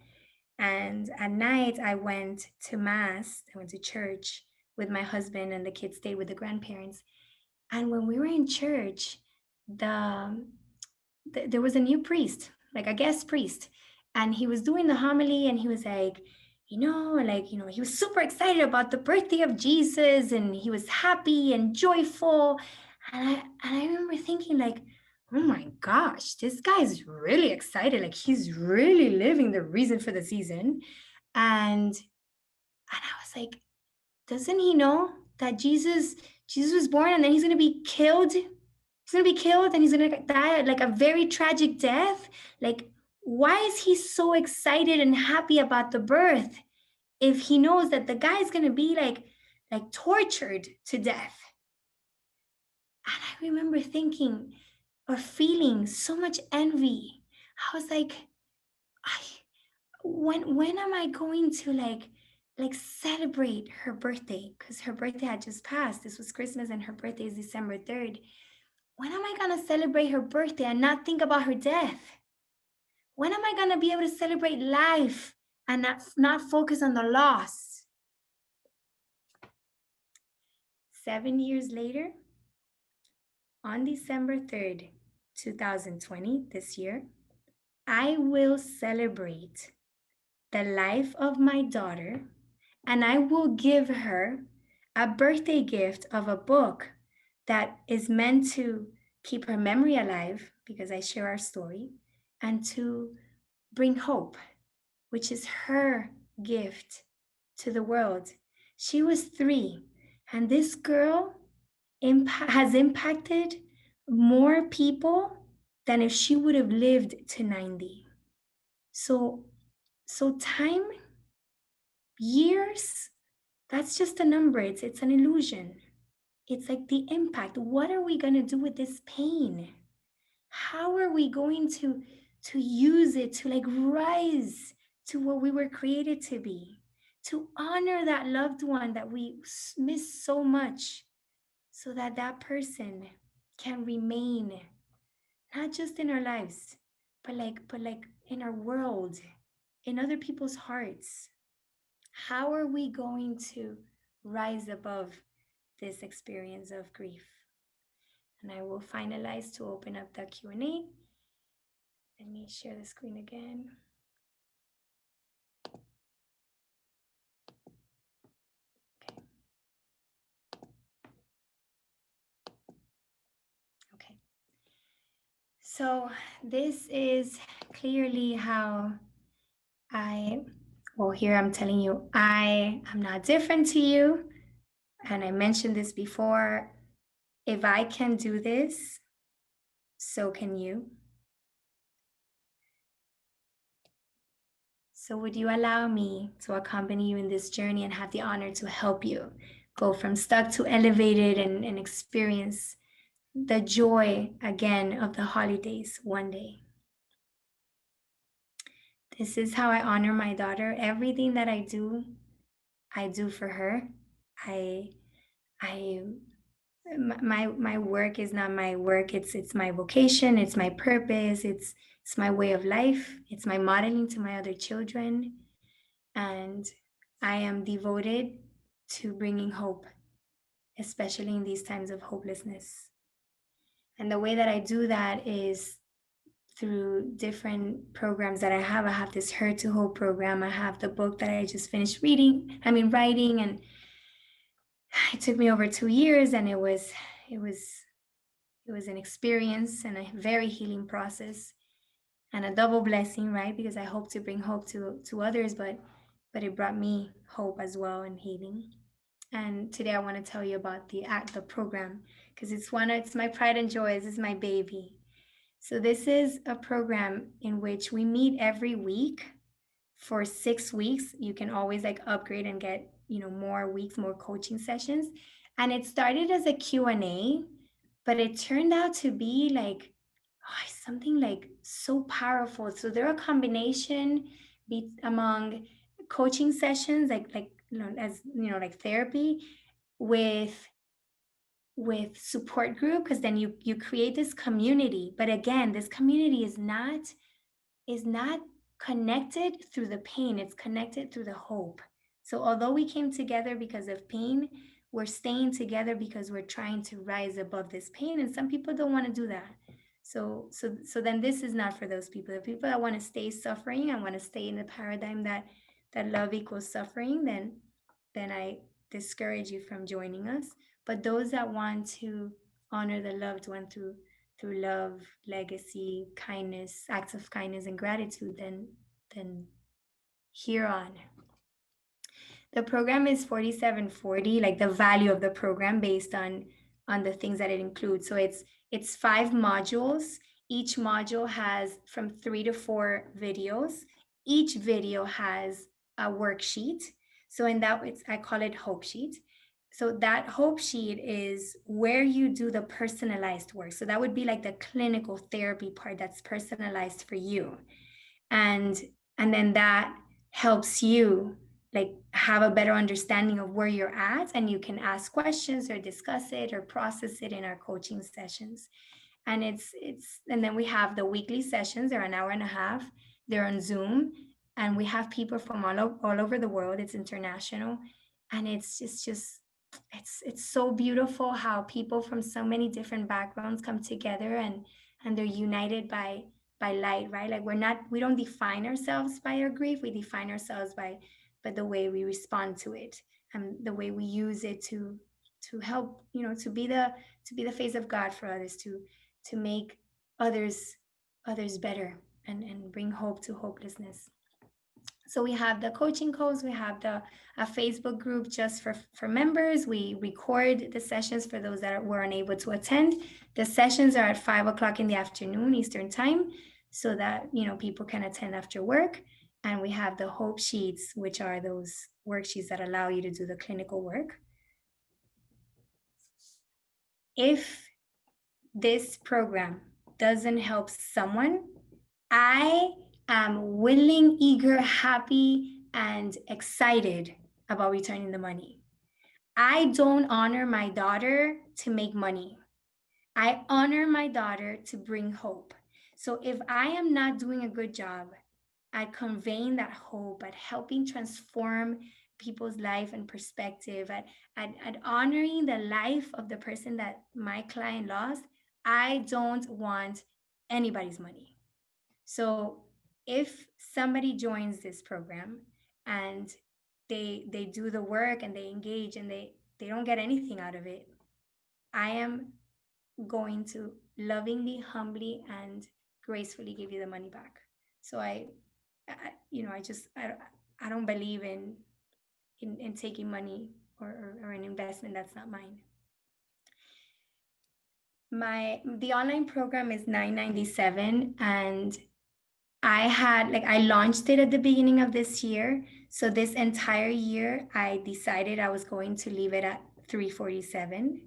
And at night, I went to Mass, I went to church with my husband, and the kids stayed with the grandparents. And when we were in church, there was a new priest, like a guest priest, and he was doing the homily, and he was like, he was super excited about the birthday of Jesus, and he was happy and joyful. And I remember thinking, like, oh my gosh, this guy's really excited. Like, he's really living the reason for the season. And I was like, doesn't he know that Jesus was born, and then he's gonna be killed? He's gonna be killed, and he's gonna die like a very tragic death. Like, why is he so excited and happy about the birth if he knows that the guy's gonna be like tortured to death? And I remember thinking or feeling so much envy. I was like, when am I going to like celebrate her birthday? Because her birthday had just passed. This was Christmas, and her birthday is December 3rd. When am I gonna celebrate her birthday and not think about her death? When am I gonna be able to celebrate life and not focus on the loss? 7 years later, on December 3rd, 2020, this year, I will celebrate the life of my daughter, and I will give her a birthday gift of a book that is meant to keep her memory alive, because I share our story, and to bring hope, which is her gift to the world. She was 3, and this girl has impacted more people than if she would have lived to 90. So time, years, that's just a number. It's an illusion. It's like the impact. What are we going to do with this pain? How are we going to use it to like rise to what we were created to be, to honor that loved one that we miss so much, so that that person can remain not just in our lives, but like in our world, in other people's hearts? How are we going to rise above this experience of grief? And I will finalize to open up the Q&A. Let me share the screen again. Okay. So this is clearly how here I'm telling you, I am not different to you. And I mentioned this before. If I can do this, so can you. So would you allow me to accompany you in this journey and have the honor to help you go from stuck to elevated and experience the joy again of the holidays one day? This is how I honor my daughter. Everything that I do for her. My work is not my work. It's my vocation. It's my purpose. It's my way of life. It's my modeling to my other children. And I am devoted to bringing hope, especially in these times of hopelessness. And the way that I do that is through different programs that I have. I have this Her to Hope program. I have the book that I just finished writing, and it took me over 2 years, and it was an experience and a very healing process, and a double blessing, right? Because I hope to bring hope to others, but it brought me hope as well and healing. And today I want to tell you about the program, because it's my pride and joy. This is my baby. So this is a program in which we meet every week for 6 weeks. You can always like upgrade and get, more weeks, more coaching sessions. And it started as a Q&A, but it turned out to be like something like so powerful. So they're a combination among coaching sessions, like therapy, with support group, because then you create this community. But again, this community is not connected through the pain, it's connected through the hope. So although we came together because of pain, we're staying together because we're trying to rise above this pain. And some people don't want to do that. So then this is not for those people. The people that want to stay suffering and want to stay in the paradigm that love equals suffering, then I discourage you from joining us. But those that want to honor the loved one through love, legacy, kindness, acts of kindness and gratitude, then here on. The program is 4740, like the value of the program based on the things that it includes. So it's 5 modules. Each module has from 3 to 4 videos. Each video has a worksheet. So in that, I call it Hope Sheet. So that Hope Sheet is where you do the personalized work. So that would be like the clinical therapy part that's personalized for you. And then that helps you like have a better understanding of where you're at, and you can ask questions or discuss it or process it in our coaching sessions. And and then we have the weekly sessions. They're an hour and a half. They're on Zoom, and we have people from all over the world. It's international, and it's so beautiful how people from so many different backgrounds come together, and they're united by light, right? Like we don't define ourselves by our grief. We define ourselves by the way we respond to it and the way we use it to help, to be the face of God for others, to make others better and bring hope to hopelessness. So we have the coaching calls, we have a Facebook group just for members. We record the sessions for those that were unable to attend. The sessions are at 5:00 in the afternoon Eastern time, so that people can attend after work. And we have the Hope Sheets, which are those worksheets that allow you to do the clinical work. If this program doesn't help someone, I am willing, eager, happy, and excited about returning the money. I don't honor my daughter to make money. I honor my daughter to bring hope. So if I am not doing a good job at conveying that hope, at helping transform people's life and perspective, at honoring the life of the person that my client lost, I don't want anybody's money. So if somebody joins this program and they do the work and they engage and they don't get anything out of it, I am going to lovingly, humbly, and gracefully give you the money back. So I don't believe in taking money or an investment that's not mine. The online program is $9.97, and I launched it at the beginning of this year. So this entire year, I decided I was going to leave it at $347.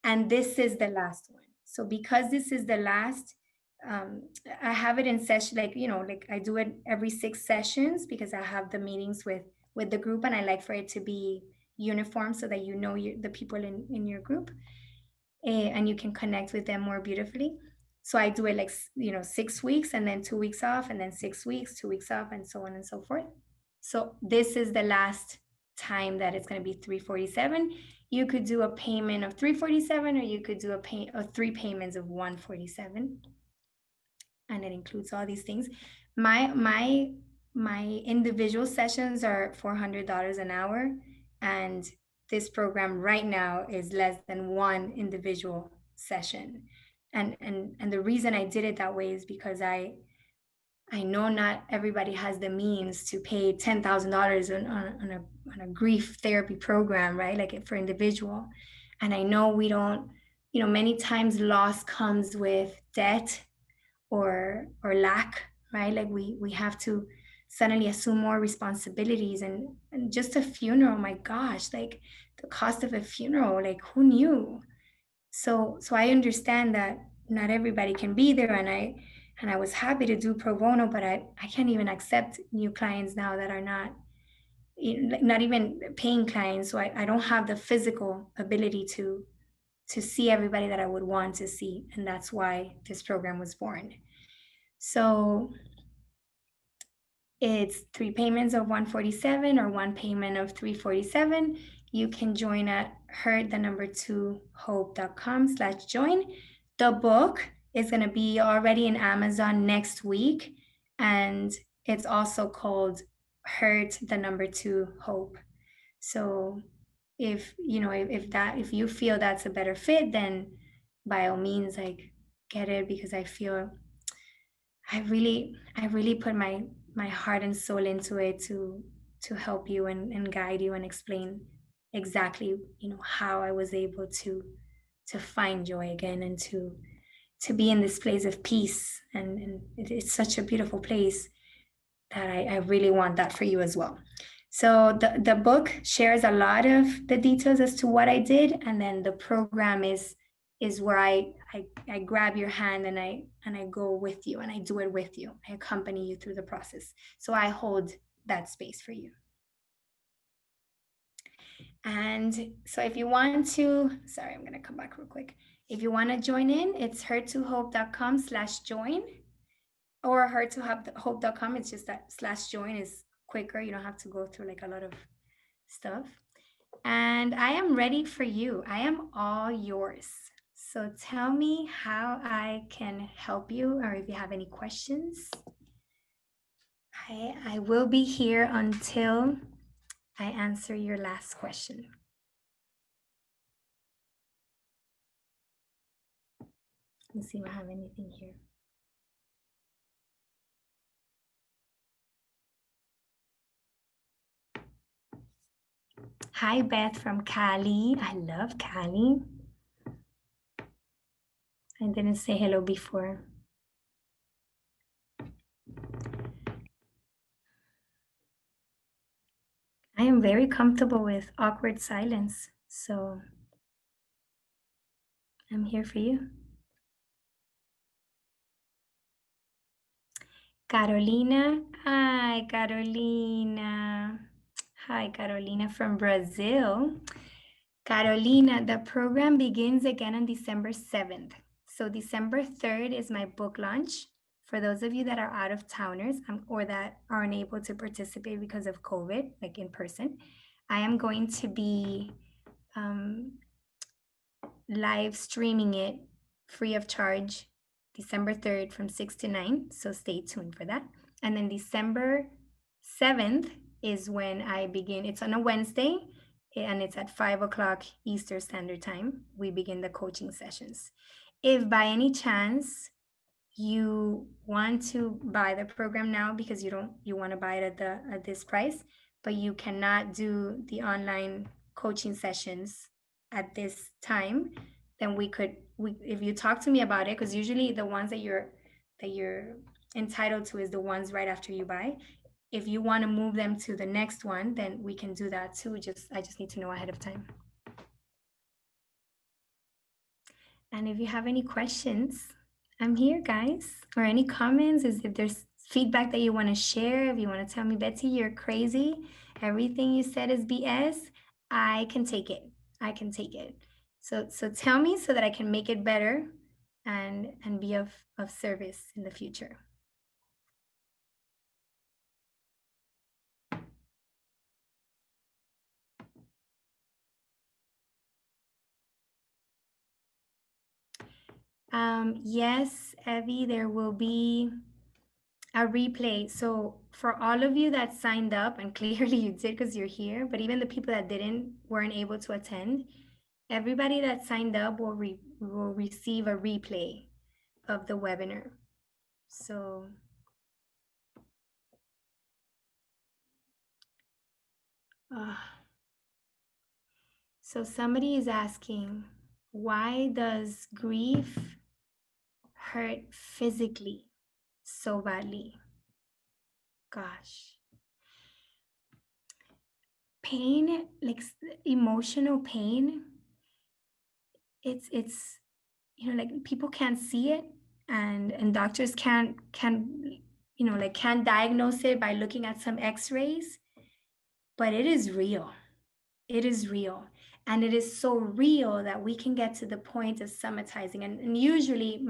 And this is the last one. So because this is the last, I have it in session, I do it every 6 sessions because I have the meetings with the group, and I like for it to be uniform so that the people in your group, and you can connect with them more beautifully. So I do it 6 weeks and then 2 weeks off, and then 6 weeks, 2 weeks off, and so on and so forth. So this is the last time that it's going to be $347. You could do a payment of $347, or you could do 3 payments of $147, and it includes all these things. My individual sessions are $400 an hour, and this program right now is less than 1 individual session. And the reason I did it that way is because I I know not everybody has the means to pay $10,000 on a grief therapy program, right? Like for individual. And I know we don't, many times loss comes with debt or lack, right? Like we have to suddenly assume more responsibilities, and just a funeral, my gosh, like the cost of a funeral, like who knew? So I understand that not everybody can be there, and I was happy to do pro bono, but I can't even accept new clients now that are not even paying clients. So I don't have the physical ability to see everybody that I would want to see, and that's why this program was born. So it's 3 payments of $147 or 1 payment of $347. You can join at hurt2hope.com/join. The book is going to be already in Amazon next week, and it's also called Hurt 2 Hope. So if you feel that's a better fit, then by all means, like, get it, because I feel I really put my heart and soul into it to help you and guide you and explain exactly, how I was able to find joy again, and to be in this place of peace. And it's such a beautiful place that I really want that for you as well. So the book shares a lot of the details as to what I did, and then the program is where I grab your hand and I go with you, and I do it with you. I accompany you through the process. So I hold that space for you. And so if you want to, sorry, I'm going to come back real quick. If you want to join in, it's hurt2hope.com/join, or hurt2hope.com. It's just that /join is quicker. You don't have to go through like a lot of stuff. And I am ready for you. I am all yours. So tell me how I can help you, or if you have any questions. I will be here until I answer your last question. Let's see if I have anything here. Hi, Beth from Cali. I love Cali. I didn't say hello before. I am very comfortable with awkward silence, so I'm here for you. Carolina. Hi, Carolina. Hi, Carolina from Brazil. Carolina, the program begins again on December 7th. So December 3rd is my book launch. For those of you that are out of towners or that are unable to participate because of COVID, like in person, I am going to be live streaming it free of charge December 3rd from 6 to 9. So stay tuned for that. And then December 7th is when I begin. It's on a Wednesday, and it's at 5 o'clock Eastern Standard Time. We begin the coaching sessions. If by any chance you want to buy the program now because you want to buy it at this price, but you cannot do the online coaching sessions at this time, then if you talk to me about it, because usually the ones that you're entitled to is the ones right after you buy. If you want to move them to the next one, then we can do that too. I just need to know ahead of time. And if you have any questions, I'm here, guys. Or any comments, if there's feedback that you want to share, if you want to tell me, Betsy, you're crazy, everything you said is BS, I can take it. I can take it. So tell me so that I can make it better and be of service in the future. Yes, Evie, there will be a replay. So for all of you that signed up, and clearly you did because you're here, but even the people that weren't able to attend, everybody that signed up will receive a replay of the webinar. So So somebody is asking, why does grief hurt physically so badly? Gosh. Pain, like emotional pain, it's like people can't see it, and doctors can't diagnose it by looking at some x-rays, but it is real. It is real. And it is so real that we can get to the point of somatizing. And usually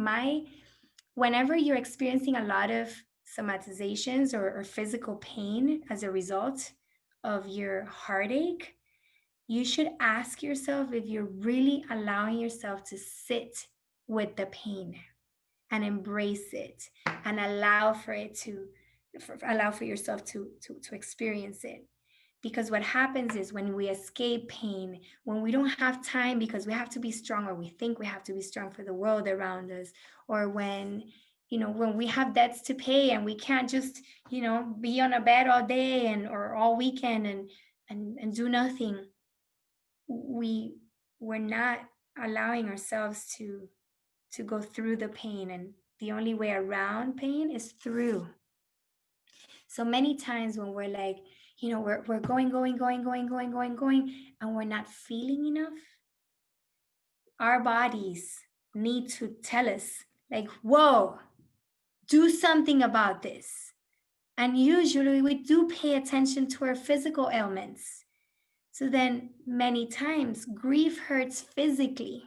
whenever you're experiencing a lot of somatizations or physical pain as a result of your heartache, you should ask yourself if you're really allowing yourself to sit with the pain and embrace it and allow for yourself to experience it. Because what happens is when we escape pain, when we don't have time because we have to be strong, or we think we have to be strong for the world around us, or when we have debts to pay and we can't just be on a bed all day or all weekend and do nothing, we're not allowing ourselves to go through the pain, and the only way around pain is through. So many times when we're like, we're going, and we're not feeling enough, our bodies need to tell us, like, whoa, do something about this. And usually we do pay attention to our physical ailments. So then many times grief hurts physically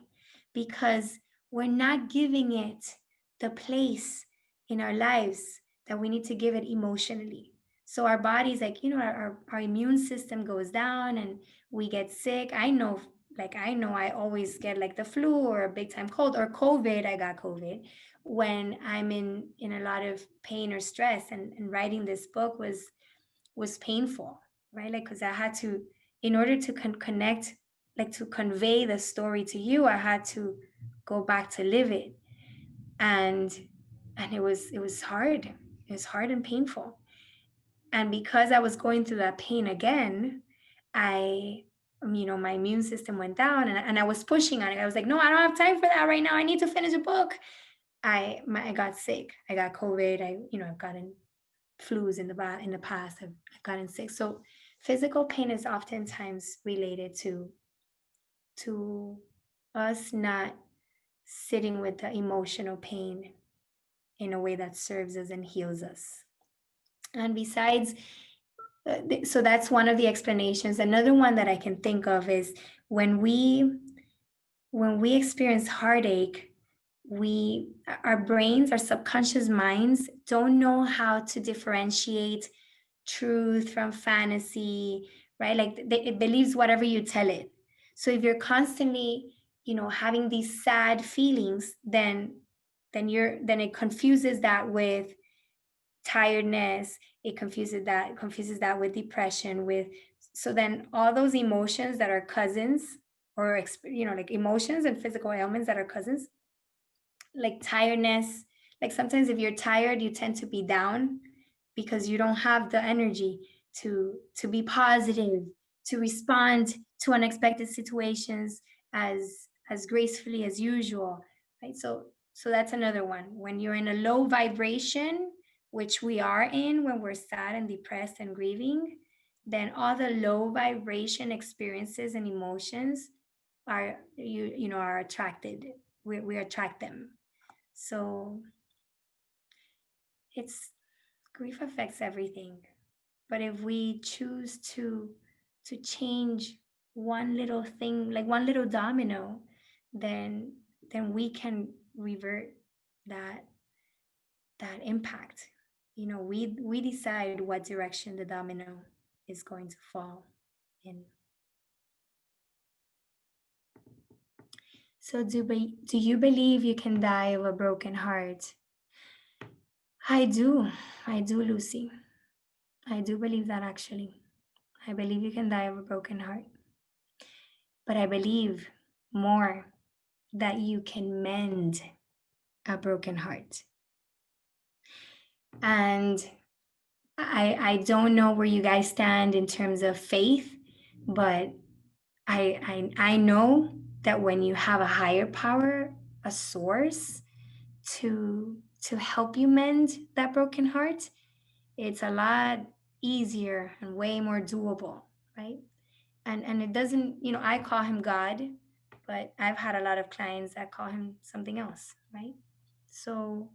because we're not giving it the place in our lives that we need to give it emotionally. So our body's like, our immune system goes down and we get sick. I know I always get like the flu or a big time cold or COVID. I got COVID when I'm in a lot of pain or stress, and writing this book was painful, right? Like, because I had to, in order to connect, like to convey the story to you, I had to go back to live it. And it was hard. It was hard and painful. And because I was going through that pain again, my immune system went down, and I was pushing on it. I was like, no, I don't have time for that right now. I need to finish a book. I got sick. I got COVID. I've gotten flus in the past. I've gotten sick. So physical pain is oftentimes related to us not sitting with the emotional pain in a way that serves us and heals us. And besides, so that's one of the explanations. Another one that I can think of is when we experience heartache, our brains, our subconscious minds don't know how to differentiate truth from fantasy, right? Like it believes whatever you tell it. So if you're constantly, having these sad feelings, then it confuses that with tiredness. It confuses that with depression, so then all those emotions that are cousins, or like emotions and physical ailments that are cousins, like tiredness. Like sometimes if you're tired, you tend to be down because you don't have the energy to be positive, to respond to unexpected situations as gracefully as usual, right? So that's another one. When you're in a low vibration, which we are in when we're sad and depressed and grieving, then all the low vibration experiences and emotions are are attracted. We attract them. So grief affects everything. But if we choose to change one little thing, like one little domino, then we can revert that impact. We decide what direction the domino is going to fall in. So do you believe you can die of a broken heart? I do, Lucy. I do believe that, actually. I believe you can die of a broken heart. But I believe more that you can mend a broken heart. And I don't know where you guys stand in terms of faith, But I know that when you have a higher power, a source to help you mend that broken heart, it's a lot easier and way more doable, right? And it doesn't, I call him God, but I've had a lot of clients that call him something else, right? So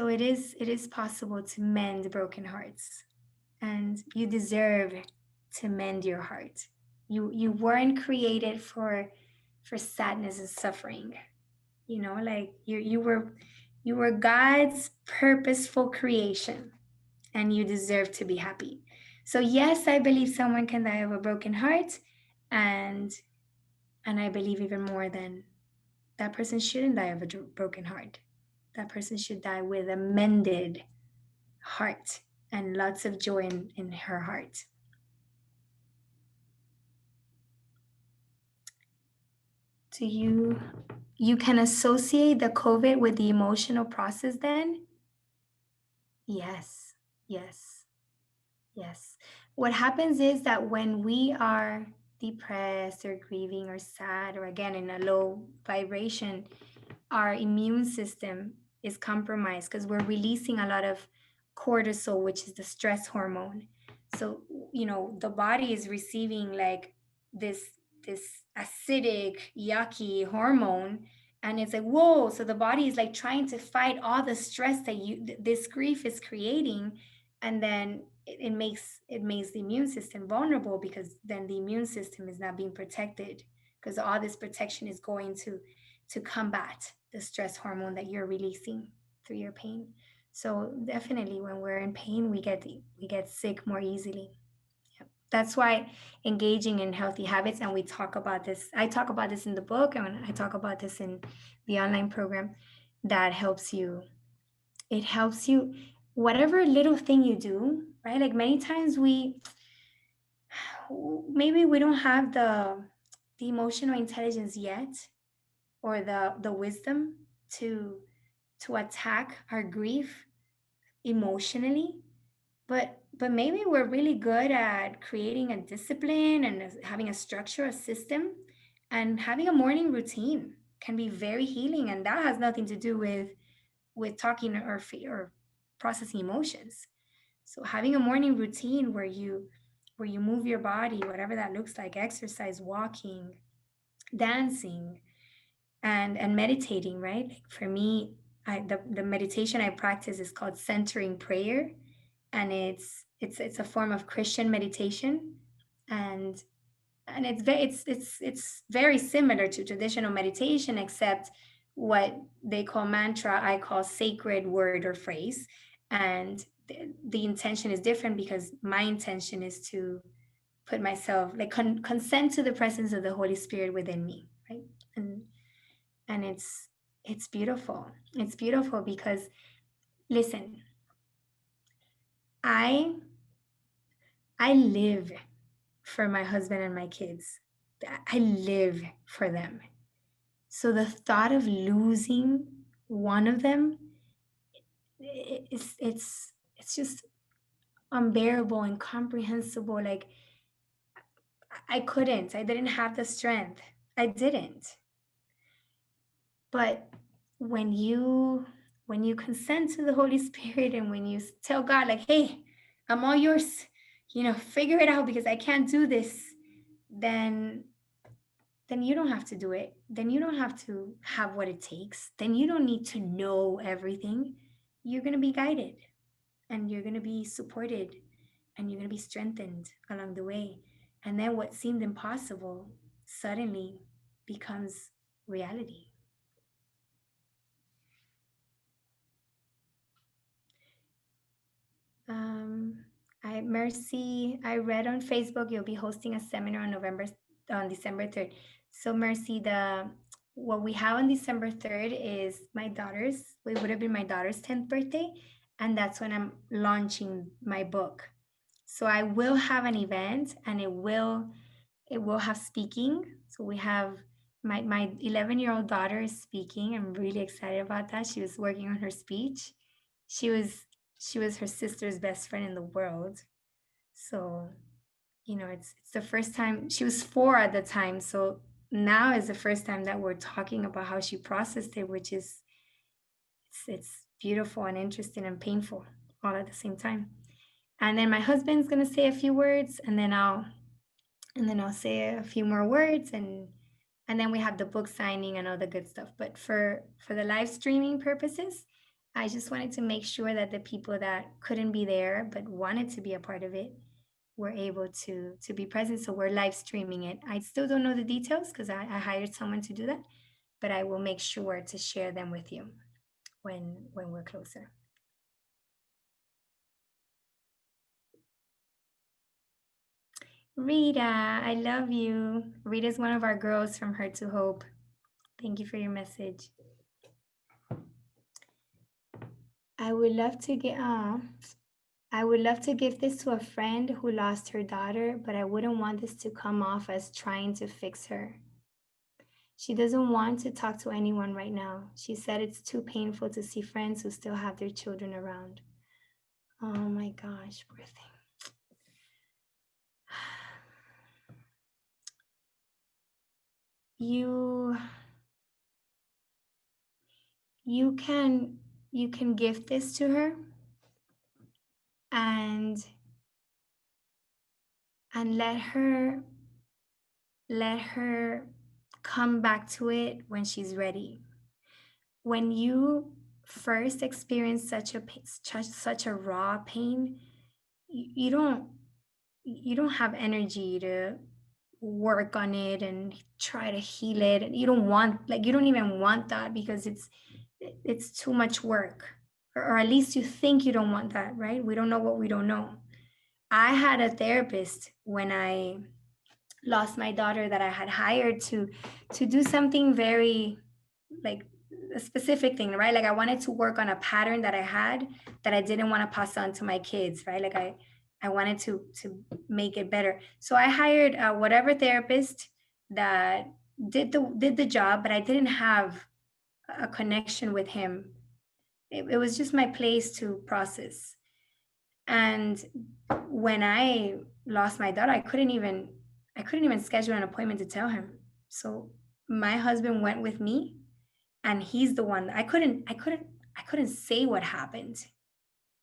it is possible to mend broken hearts, and you deserve to mend your heart. You weren't created for sadness and suffering. Like you were God's purposeful creation, and you deserve to be happy. So yes, I believe someone can die of a broken heart, and I believe even more than that person shouldn't die of a broken heart. That person should die with a mended heart and lots of joy in her heart. Do you can associate the COVID with the emotional process then? Yes, yes, yes. What happens is that when we are depressed or grieving or sad or again in a low vibration, our immune system is compromised because we're releasing a lot of cortisol, which is the stress hormone. So, the body is receiving like this acidic, yucky hormone, and it's like, whoa. So the body is like trying to fight all the stress that this grief is creating, and then it makes the immune system vulnerable, because then the immune system is not being protected, because all this protection is going to combat the stress hormone that you're releasing through your pain. So definitely when we're in pain, we get sick more easily. Yep. That's why engaging in healthy habits, and we talk about this, I talk about this in the book, and I talk about this in the online program, that helps you. It helps you, whatever little thing you do, right? Like many times maybe we don't have the emotional intelligence yet, or the wisdom to attack our grief emotionally, but maybe we're really good at creating a discipline and having a structure, a system, and having a morning routine can be very healing, and that has nothing to do with talking or processing emotions. So having a morning routine where you move your body, whatever that looks like, exercise, walking, dancing, and meditating, right? Like for me, the meditation I practice is called centering prayer, and it's a form of Christian meditation, and it's very similar to traditional meditation, except what they call mantra, I call sacred word or phrase, and the intention is different, because my intention is to put myself like consent to the presence of the Holy Spirit within me, right? And it's beautiful. It's beautiful because, listen, I live for my husband and my kids. I live for them. So the thought of losing one of them, it's just unbearable, incomprehensible. Like I didn't have the strength. I didn't. But when you consent to the Holy Spirit, and when you tell God, like, hey, I'm all yours, figure it out, because I can't do this, then you don't have to do it. Then you don't have to have what it takes. Then you don't need to know everything. You're going to be guided, and you're going to be supported, and you're going to be strengthened along the way. And then what seemed impossible suddenly becomes reality. Mercy, I read on Facebook you'll be hosting a seminar on December 3rd. So Mercy, what we have on December 3rd is it would have been my daughter's 10th birthday, and that's when I'm launching my book. So I will have an event, and it will have speaking. So we have my 11-year-old daughter is speaking. I'm really excited about that. She was working on her speech. She was her sister's best friend in the world. So you know, it's the first time. She was 4 at the time, so now is the first time that we're talking about how she processed it, which is it's beautiful and interesting and painful all at the same time. And then my husband's gonna say a few words, and then I'll say a few more words, and then we have the book signing and all the good stuff. But for the live streaming purposes, I just wanted to make sure that the people that couldn't be there but wanted to be a part of it were able to be present. So we're live streaming it. I still don't know the details because I hired someone to do that, but I will make sure to share them with you when we're closer. Rita, I love you. Rita's one of our girls from Heart to Hope. Thank you for your message. I would love to give this to a friend who lost her daughter, but I wouldn't want this to come off as trying to fix her. She doesn't want to talk to anyone right now. She said it's too painful to see friends who still have their children around. Oh my gosh, poor thing. You can gift this to her and let her come back to it when she's ready. When you first experience such a raw pain, you don't have energy to work on it and try to heal it. And you don't even want that because it's too much work, or at least you think you don't want that, right? We don't know what we don't know. I had a therapist when I lost my daughter that I had hired to do something very like a specific thing, right? Like I wanted to work on a pattern that I had that I didn't want to pass on to my kids, right? Like I wanted to make it better. So I hired whatever therapist that did the job, but I didn't have a connection with him. It was just my place to process. And when I lost my daughter, I couldn't even schedule an appointment to tell him. So my husband went with me, and he's the one. I couldn't say what happened.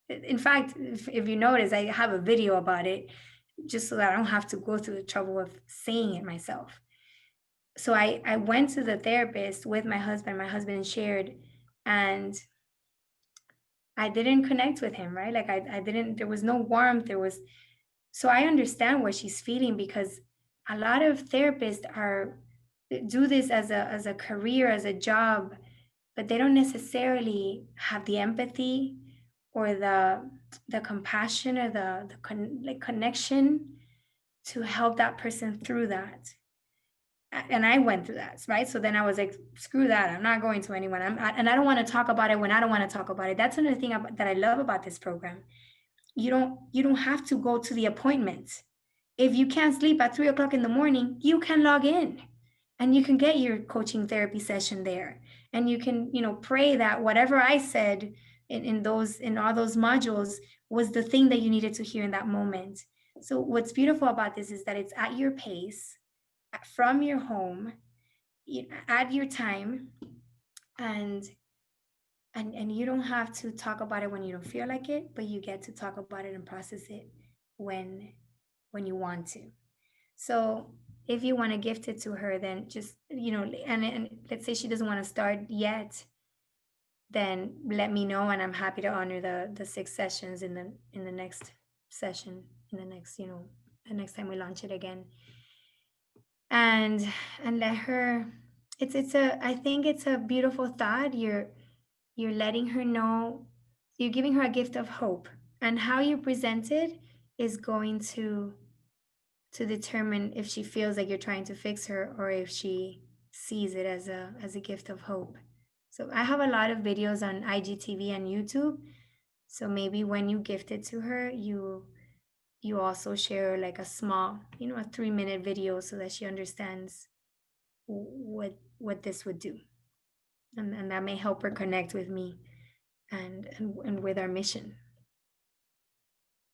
In fact, if you notice, I have a video about it just so that I don't have to go through the trouble of saying it myself. So I went to the therapist with my husband shared, and I didn't connect with him, right? Like I didn't, there was no warmth. So I understand what she's feeling, because a lot of therapists do this as a career, as a job, but they don't necessarily have the empathy or the compassion or the connection to help that person through that. And I went through that, right? So then I was like, screw that. I'm not going to anyone. And I don't want to talk about it when I don't want to talk about it. That's another thing that I love about this program. You don't have to go to the appointment. If you can't sleep at 3:00 in the morning, you can log in and you can get your coaching therapy session there. And you can, pray that whatever I said in all those modules was the thing that you needed to hear in that moment. So what's beautiful about this is that it's at your pace, from your home, at your time, and you don't have to talk about it when you don't feel like it, but you get to talk about it and process it when you want to. So if you want to gift it to her, then just, and let's say she doesn't want to start yet, then let me know, and I'm happy to honor the 6 sessions in the next session, in the next, the next time we launch it again. And let her, I think it's a beautiful thought. You're letting her know, you're giving her a gift of hope, and how you present it is going to determine if she feels like you're trying to fix her or if she sees it as a gift of hope. So I have a lot of videos on IGTV and YouTube. So maybe when you gift it to her, you also share like a small, a 3-minute video so that she understands what this would do. And that may help her connect with me and with our mission.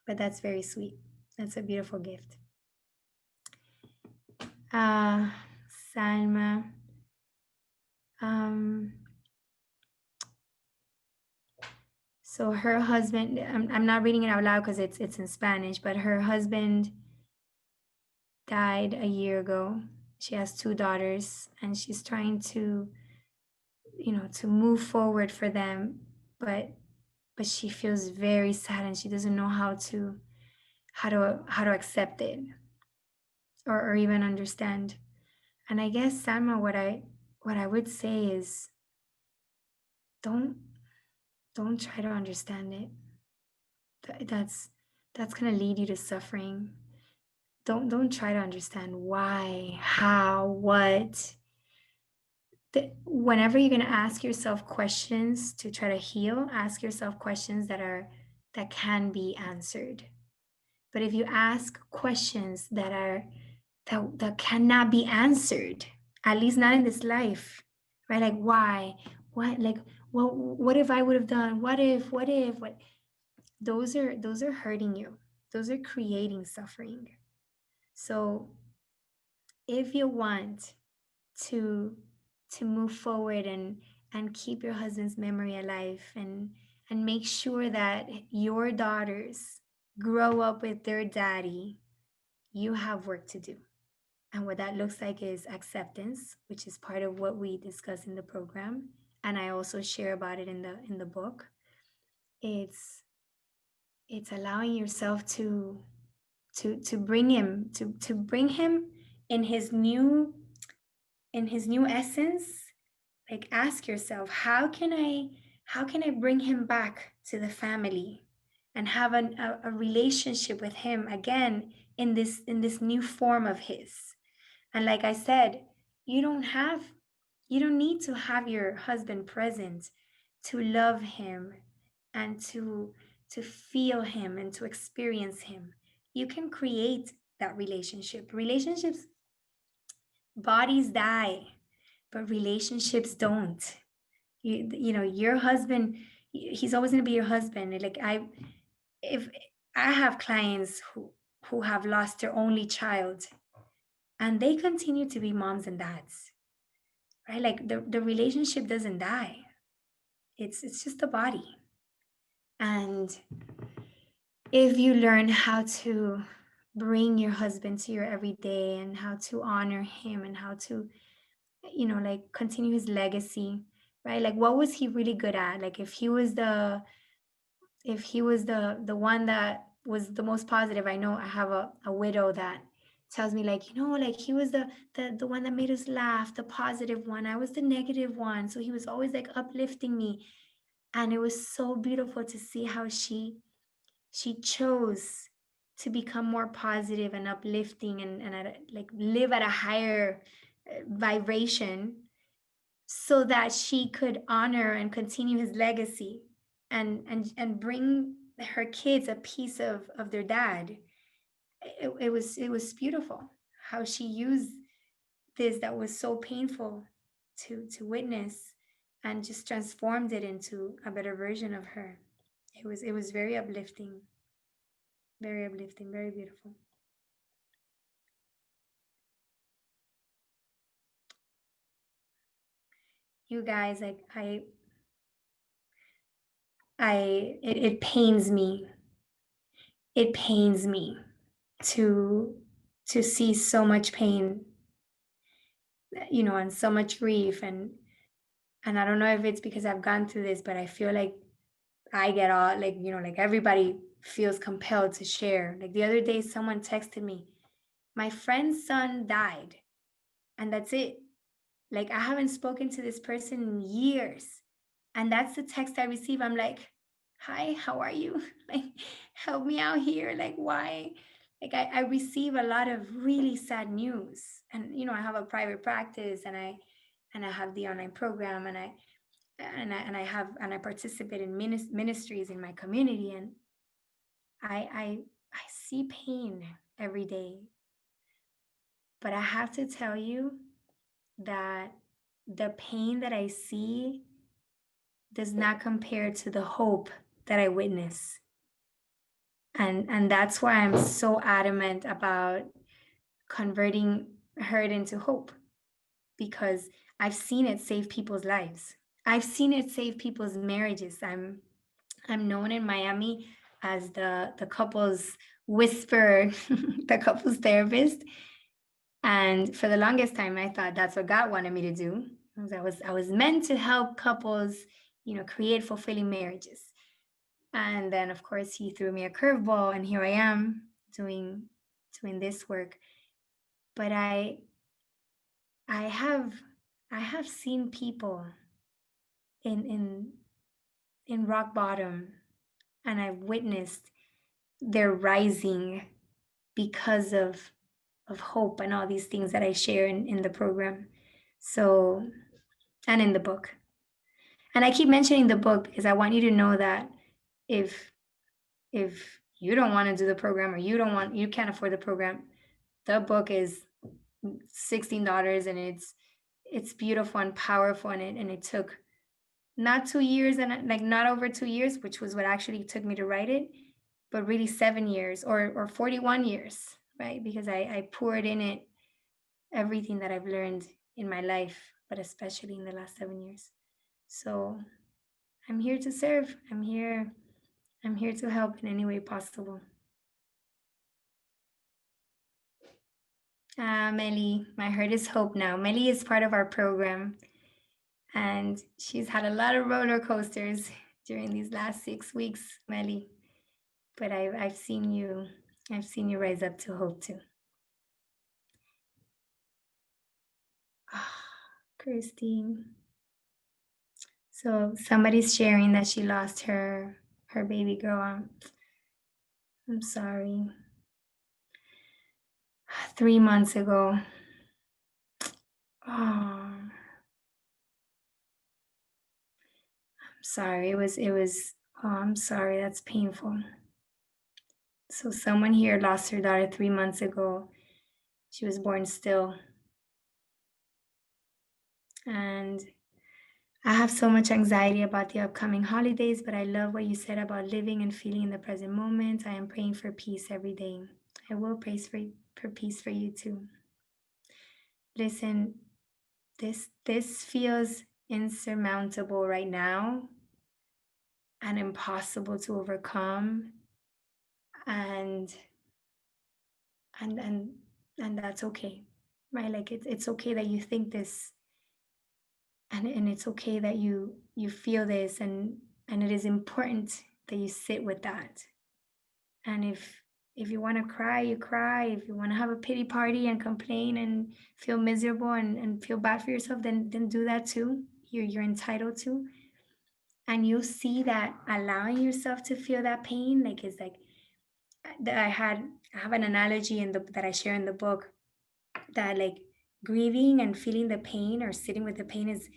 But that's very sweet. That's a beautiful gift. Salma. So her husband, I'm not reading it out loud because it's in Spanish, but her husband died a year ago. She has 2 daughters and she's trying to, to move forward for them, but she feels very sad and she doesn't know how to accept it or even understand. And I guess, Salma, what I would say is don't try to understand it. That's going to lead you to suffering. Don't try to understand why, how, what. Whenever you're going to ask yourself questions to try to heal, ask yourself questions that can be answered. But if you ask questions that cannot be answered, at least not in this life, right? Like why, what, like what if I would have done? What if? Those are hurting you. Those are creating suffering. So if you want to move forward and keep your husband's memory alive and make sure that your daughters grow up with their daddy, you have work to do. And what that looks like is acceptance, which is part of what we discuss in the program, and I also share about it in the book. It's allowing yourself to bring him in his new essence. Like, ask yourself, how can I bring him back to the family and have a relationship with him again in this new form of his. And like I said, you don't need to have your husband present to love him and to feel him and to experience him. You can create that relationship. Relationships, bodies die, but relationships don't. Your husband, he's always going to be your husband. Like, if I have clients who have lost their only child and they continue to be moms and dads, right? Like, the relationship doesn't die. It's just the body. And if you learn how to bring your husband to your everyday and how to honor him and how to, like, continue his legacy, right? Like, what was he really good at? Like, if he was the one that was the most positive. I know I have a widow that tells me, like, like, he was the one that made us laugh, the positive one. I was the negative one. So he was always like uplifting me. And it was so beautiful to see how she chose to become more positive and uplifting and like live at a higher vibration so that she could honor and continue his legacy and bring her kids a piece of their dad. It was beautiful how she used this that was so painful to witness and just transformed it into a better version of her. It was very uplifting, very beautiful. You guys, like, it pains me. It pains me to see so much pain, and so much grief, and I don't know if it's because I've gone through this, but I feel like I get all, like, like, everybody feels compelled to share. Like, the other day, someone texted me, my friend's son died, and that's it. Like, I haven't spoken to this person in years, and that's the text I receive. I'm like, hi, how are you? Like, help me out here. Like, why? Like, I receive a lot of really sad news, and I have a private practice, and I have the online program, and I participate in ministries in my community, and I see pain every day. But I have to tell you that the pain that I see does not compare to the hope that I witness. And that's why I'm so adamant about converting hurt into hope, because I've seen it save people's lives. I've seen it save people's marriages. I'm known in Miami as the couples whisperer, the couples therapist. And for the longest time, I thought that's what God wanted me to do. I was meant to help couples, create fulfilling marriages. And then, of course, He threw me a curveball, and here I am doing this work. But I have seen people in rock bottom, and I've witnessed their rising because of hope and all these things that I share in the program. So, and in the book. And I keep mentioning the book because I want you to know that if you don't want to do the program, or you can't afford the program, the book is $16, and it's beautiful and powerful, and it took not 2 years, and like not over 2 years, which was what actually took me to write it, but really 7 years or 41 years, right? Because I poured in it everything that I've learned in my life, but especially in the last 7 years. So I'm here to serve. I'm here to help in any way possible. Melly, my heart is hope now. Melly is part of our program, and she's had a lot of roller coasters during these last 6 weeks, Melly. But I've seen you rise up to hope too. Christine. So somebody's sharing that she lost her baby girl. I'm sorry. 3 months ago. Oh, I'm sorry. It was. Oh, I'm sorry. That's painful. So someone here lost her daughter 3 months ago. She was born still. And I have so much anxiety about the upcoming holidays, but I love what you said about living and feeling in the present moment. I am praying for peace every day. I will pray for peace for you too. Listen, this feels insurmountable right now and impossible to overcome. And that's okay, right? Like it's okay that you think this, and it's okay that you feel this, and it is important that you sit with that. And if you want to cry, you cry. If you want to have a pity party and complain and feel miserable and feel bad for yourself, then do that too. You're entitled to. And you'll see that allowing yourself to feel that pain, like it's like I have an analogy that I share in the book, that like grieving and feeling the pain or sitting with the pain is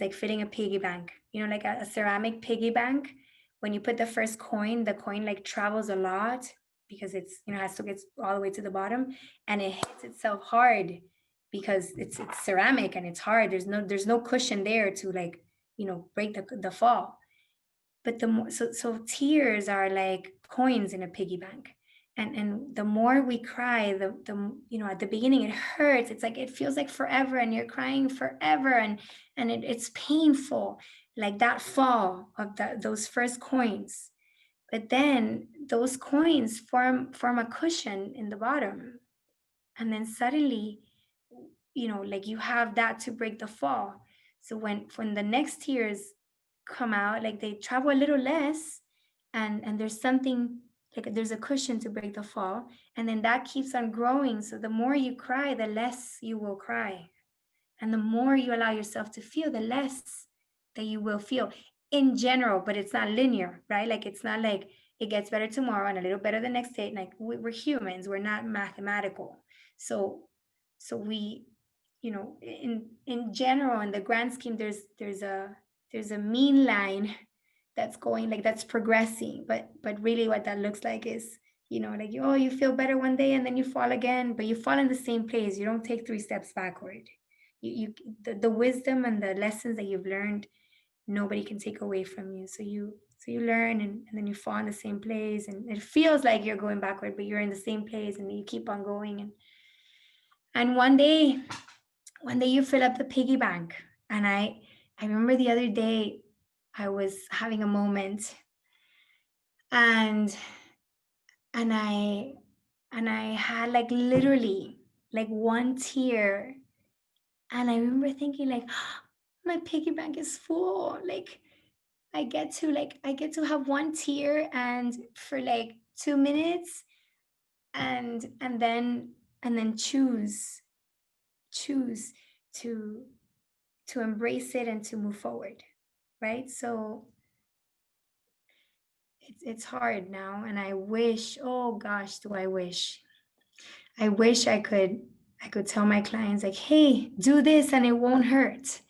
like filling a piggy bank. Like a ceramic piggy bank. When you put the first coin, the coin like travels a lot because it's has to get all the way to the bottom, and it hits itself hard because it's ceramic and it's hard. There's no cushion there to like break the fall. But the more so tears are like coins in a piggy bank. And the more we cry, the at the beginning it hurts. It's like it feels like forever, and you're crying forever, and it's painful, like that fall of those first coins. But then those coins form a cushion in the bottom, and then suddenly like you have that to break the fall. So when the next tears come out, like they travel a little less, and there's something, like there's a cushion to break the fall, and then that keeps on growing. So the more you cry, the less you will cry, and the more you allow yourself to feel, the less that you will feel in general. But it's not linear, right? Like it's not like it gets better tomorrow and a little better the next day. Like we're humans, we're not mathematical. So we, in general, in the grand scheme, there's a mean line that's going, like that's progressing. But really what that looks like is, like you feel better one day and then you fall again, but you fall in the same place. You don't take 3 steps backward. The wisdom and the lessons that you've learned, nobody can take away from you. So you learn, and then you fall in the same place, and it feels like you're going backward, but you're in the same place, and you keep on going. And one day you fill up the piggy bank. And I remember the other day I was having a moment, and I had like literally like one tear. And I remember thinking like, my piggy bank is full. Like I get to have one tear and for like 2 minutes, and then choose to embrace it and to move forward, right? So it's hard now, and I wish, oh gosh, do I wish I could tell my clients like, hey, do this and it won't hurt,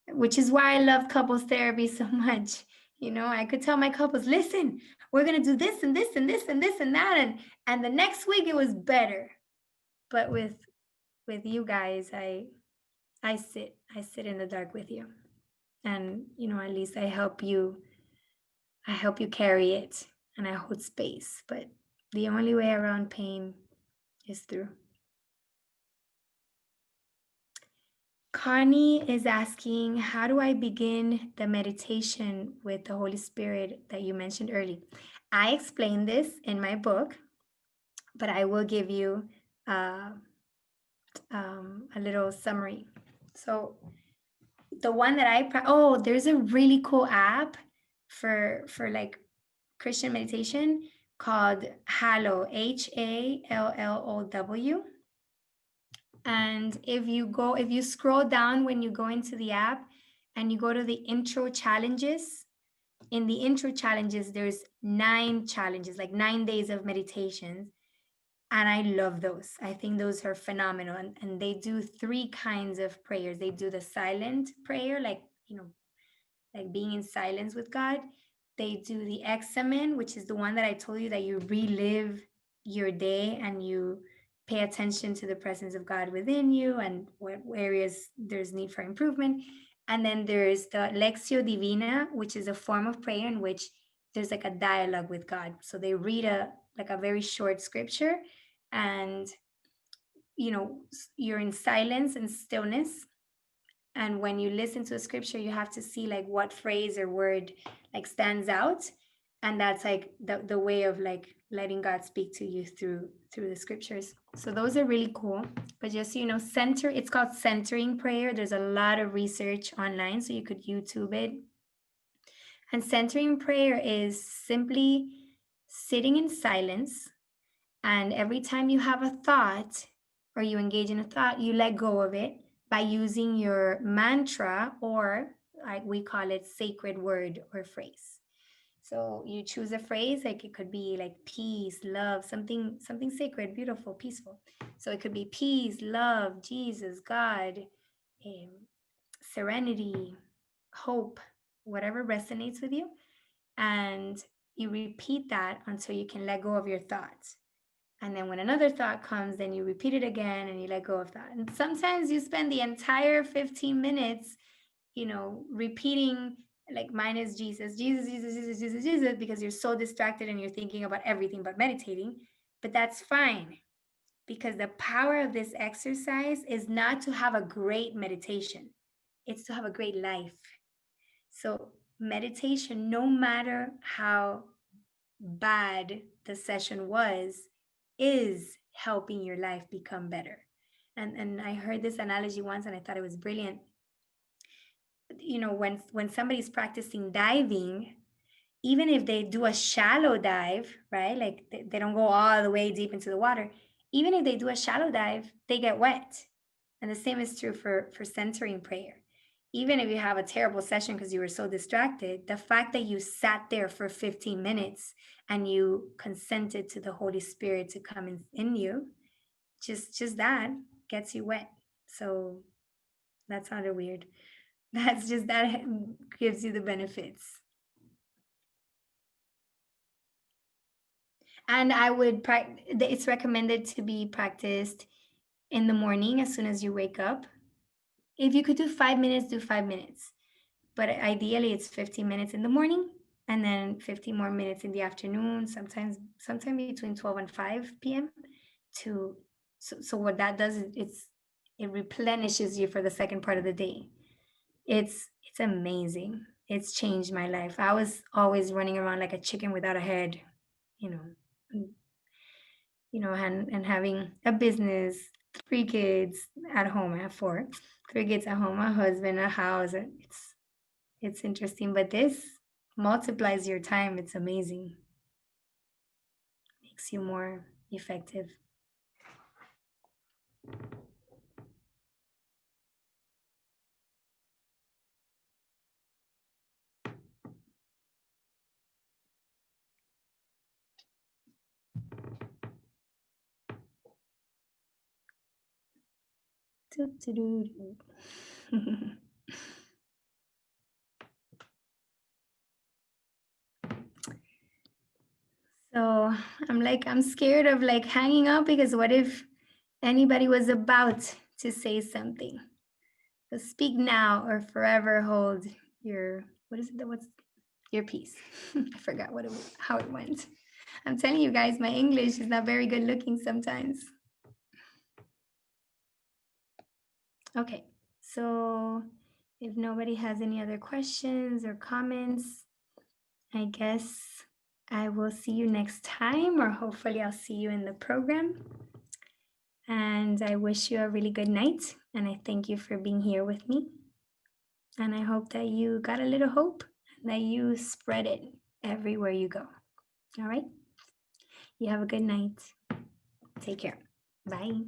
which is why I love couples therapy so much. I could tell my couples, listen, we're gonna do this and this and this and this and that, and the next week it was better. But with you guys, I sit in the dark with you, and at least I help you carry it, and I hold space. But the only way around pain is through. Connie is asking, how do I begin the meditation with the Holy Spirit that you mentioned early? I explained this in my book, but I will give you a little summary. So the one that there's a really cool app for like Christian meditation called Hallow, HALLOW. And if you scroll down when you go into the app and you go to the intro challenges, in the intro challenges, there's 9 challenges, like 9 days of meditations. And I love those. I think those are phenomenal. And they do 3 kinds of prayers. They do the silent prayer, like being in silence with God. They do the examen, which is the one that I told you, that you relive your day and you pay attention to the presence of God within you and what areas there's need for improvement. And then there's the Lectio Divina, which is a form of prayer in which there's like a dialogue with God. So they read a very short scripture, and you're in silence and stillness. And when you listen to a scripture, you have to see like what phrase or word like stands out. And that's like the way of like letting God speak to you through the scriptures. So those are really cool. But just it's called centering prayer. There's a lot of research online, so you could YouTube it. And centering prayer is simply sitting in silence, and every time you have a thought or you engage in a thought, you let go of it by using your mantra, or like we call it, sacred word or phrase. So you choose a phrase, like it could be like peace, love, something sacred, beautiful, peaceful. So it could be peace, love, Jesus, God, serenity, hope, whatever resonates with you. And you repeat that until you can let go of your thoughts. And then when another thought comes, then you repeat it again and you let go of that. And sometimes you spend the entire 15 minutes, repeating, like mine is Jesus, Jesus, Jesus, Jesus, Jesus, Jesus, because you're so distracted and you're thinking about everything but meditating. But that's fine, because the power of this exercise is not to have a great meditation. It's to have a great life. So meditation, no matter how bad the session was, is helping your life become better. And I heard this analogy once and I thought it was brilliant. When somebody's practicing diving, even if they do a shallow dive, right? Like they don't go all the way deep into the water. Even if they do a shallow dive, they get wet. And the same is true for centering prayer. Even if you have a terrible session because you were so distracted, the fact that you sat there for 15 minutes and you consented to the Holy Spirit to come in you, just that gets you wet. So that sounded weird. That gives you the benefits. And it's recommended to be practiced in the morning as soon as you wake up. If you could do 5 minutes, do 5 minutes. But ideally it's 15 minutes in the morning and then 15 more minutes in the afternoon, sometimes between 12 and 5 p.m. to So what that does is it replenishes you for the second part of the day. It's amazing. It's changed my life. I was always running around like a chicken without a head, you know, and having a business, 3 kids at home. I have 4, 3 kids at home, a husband, a house. It's interesting, but this multiplies your time. It's amazing. Makes you more effective. So I'm scared of like hanging up, because what if anybody was about to say something? So speak now or forever hold your, what's your peace. I forgot how it went. I'm telling you guys, my English is not very good looking sometimes. Okay, so if nobody has any other questions or comments, I guess I will see you next time, or hopefully I'll see you in the program. And I wish you a really good night. And I thank you for being here with me. And I hope that you got a little hope and that you spread it everywhere you go. All right? You have a good night. Take care. Bye.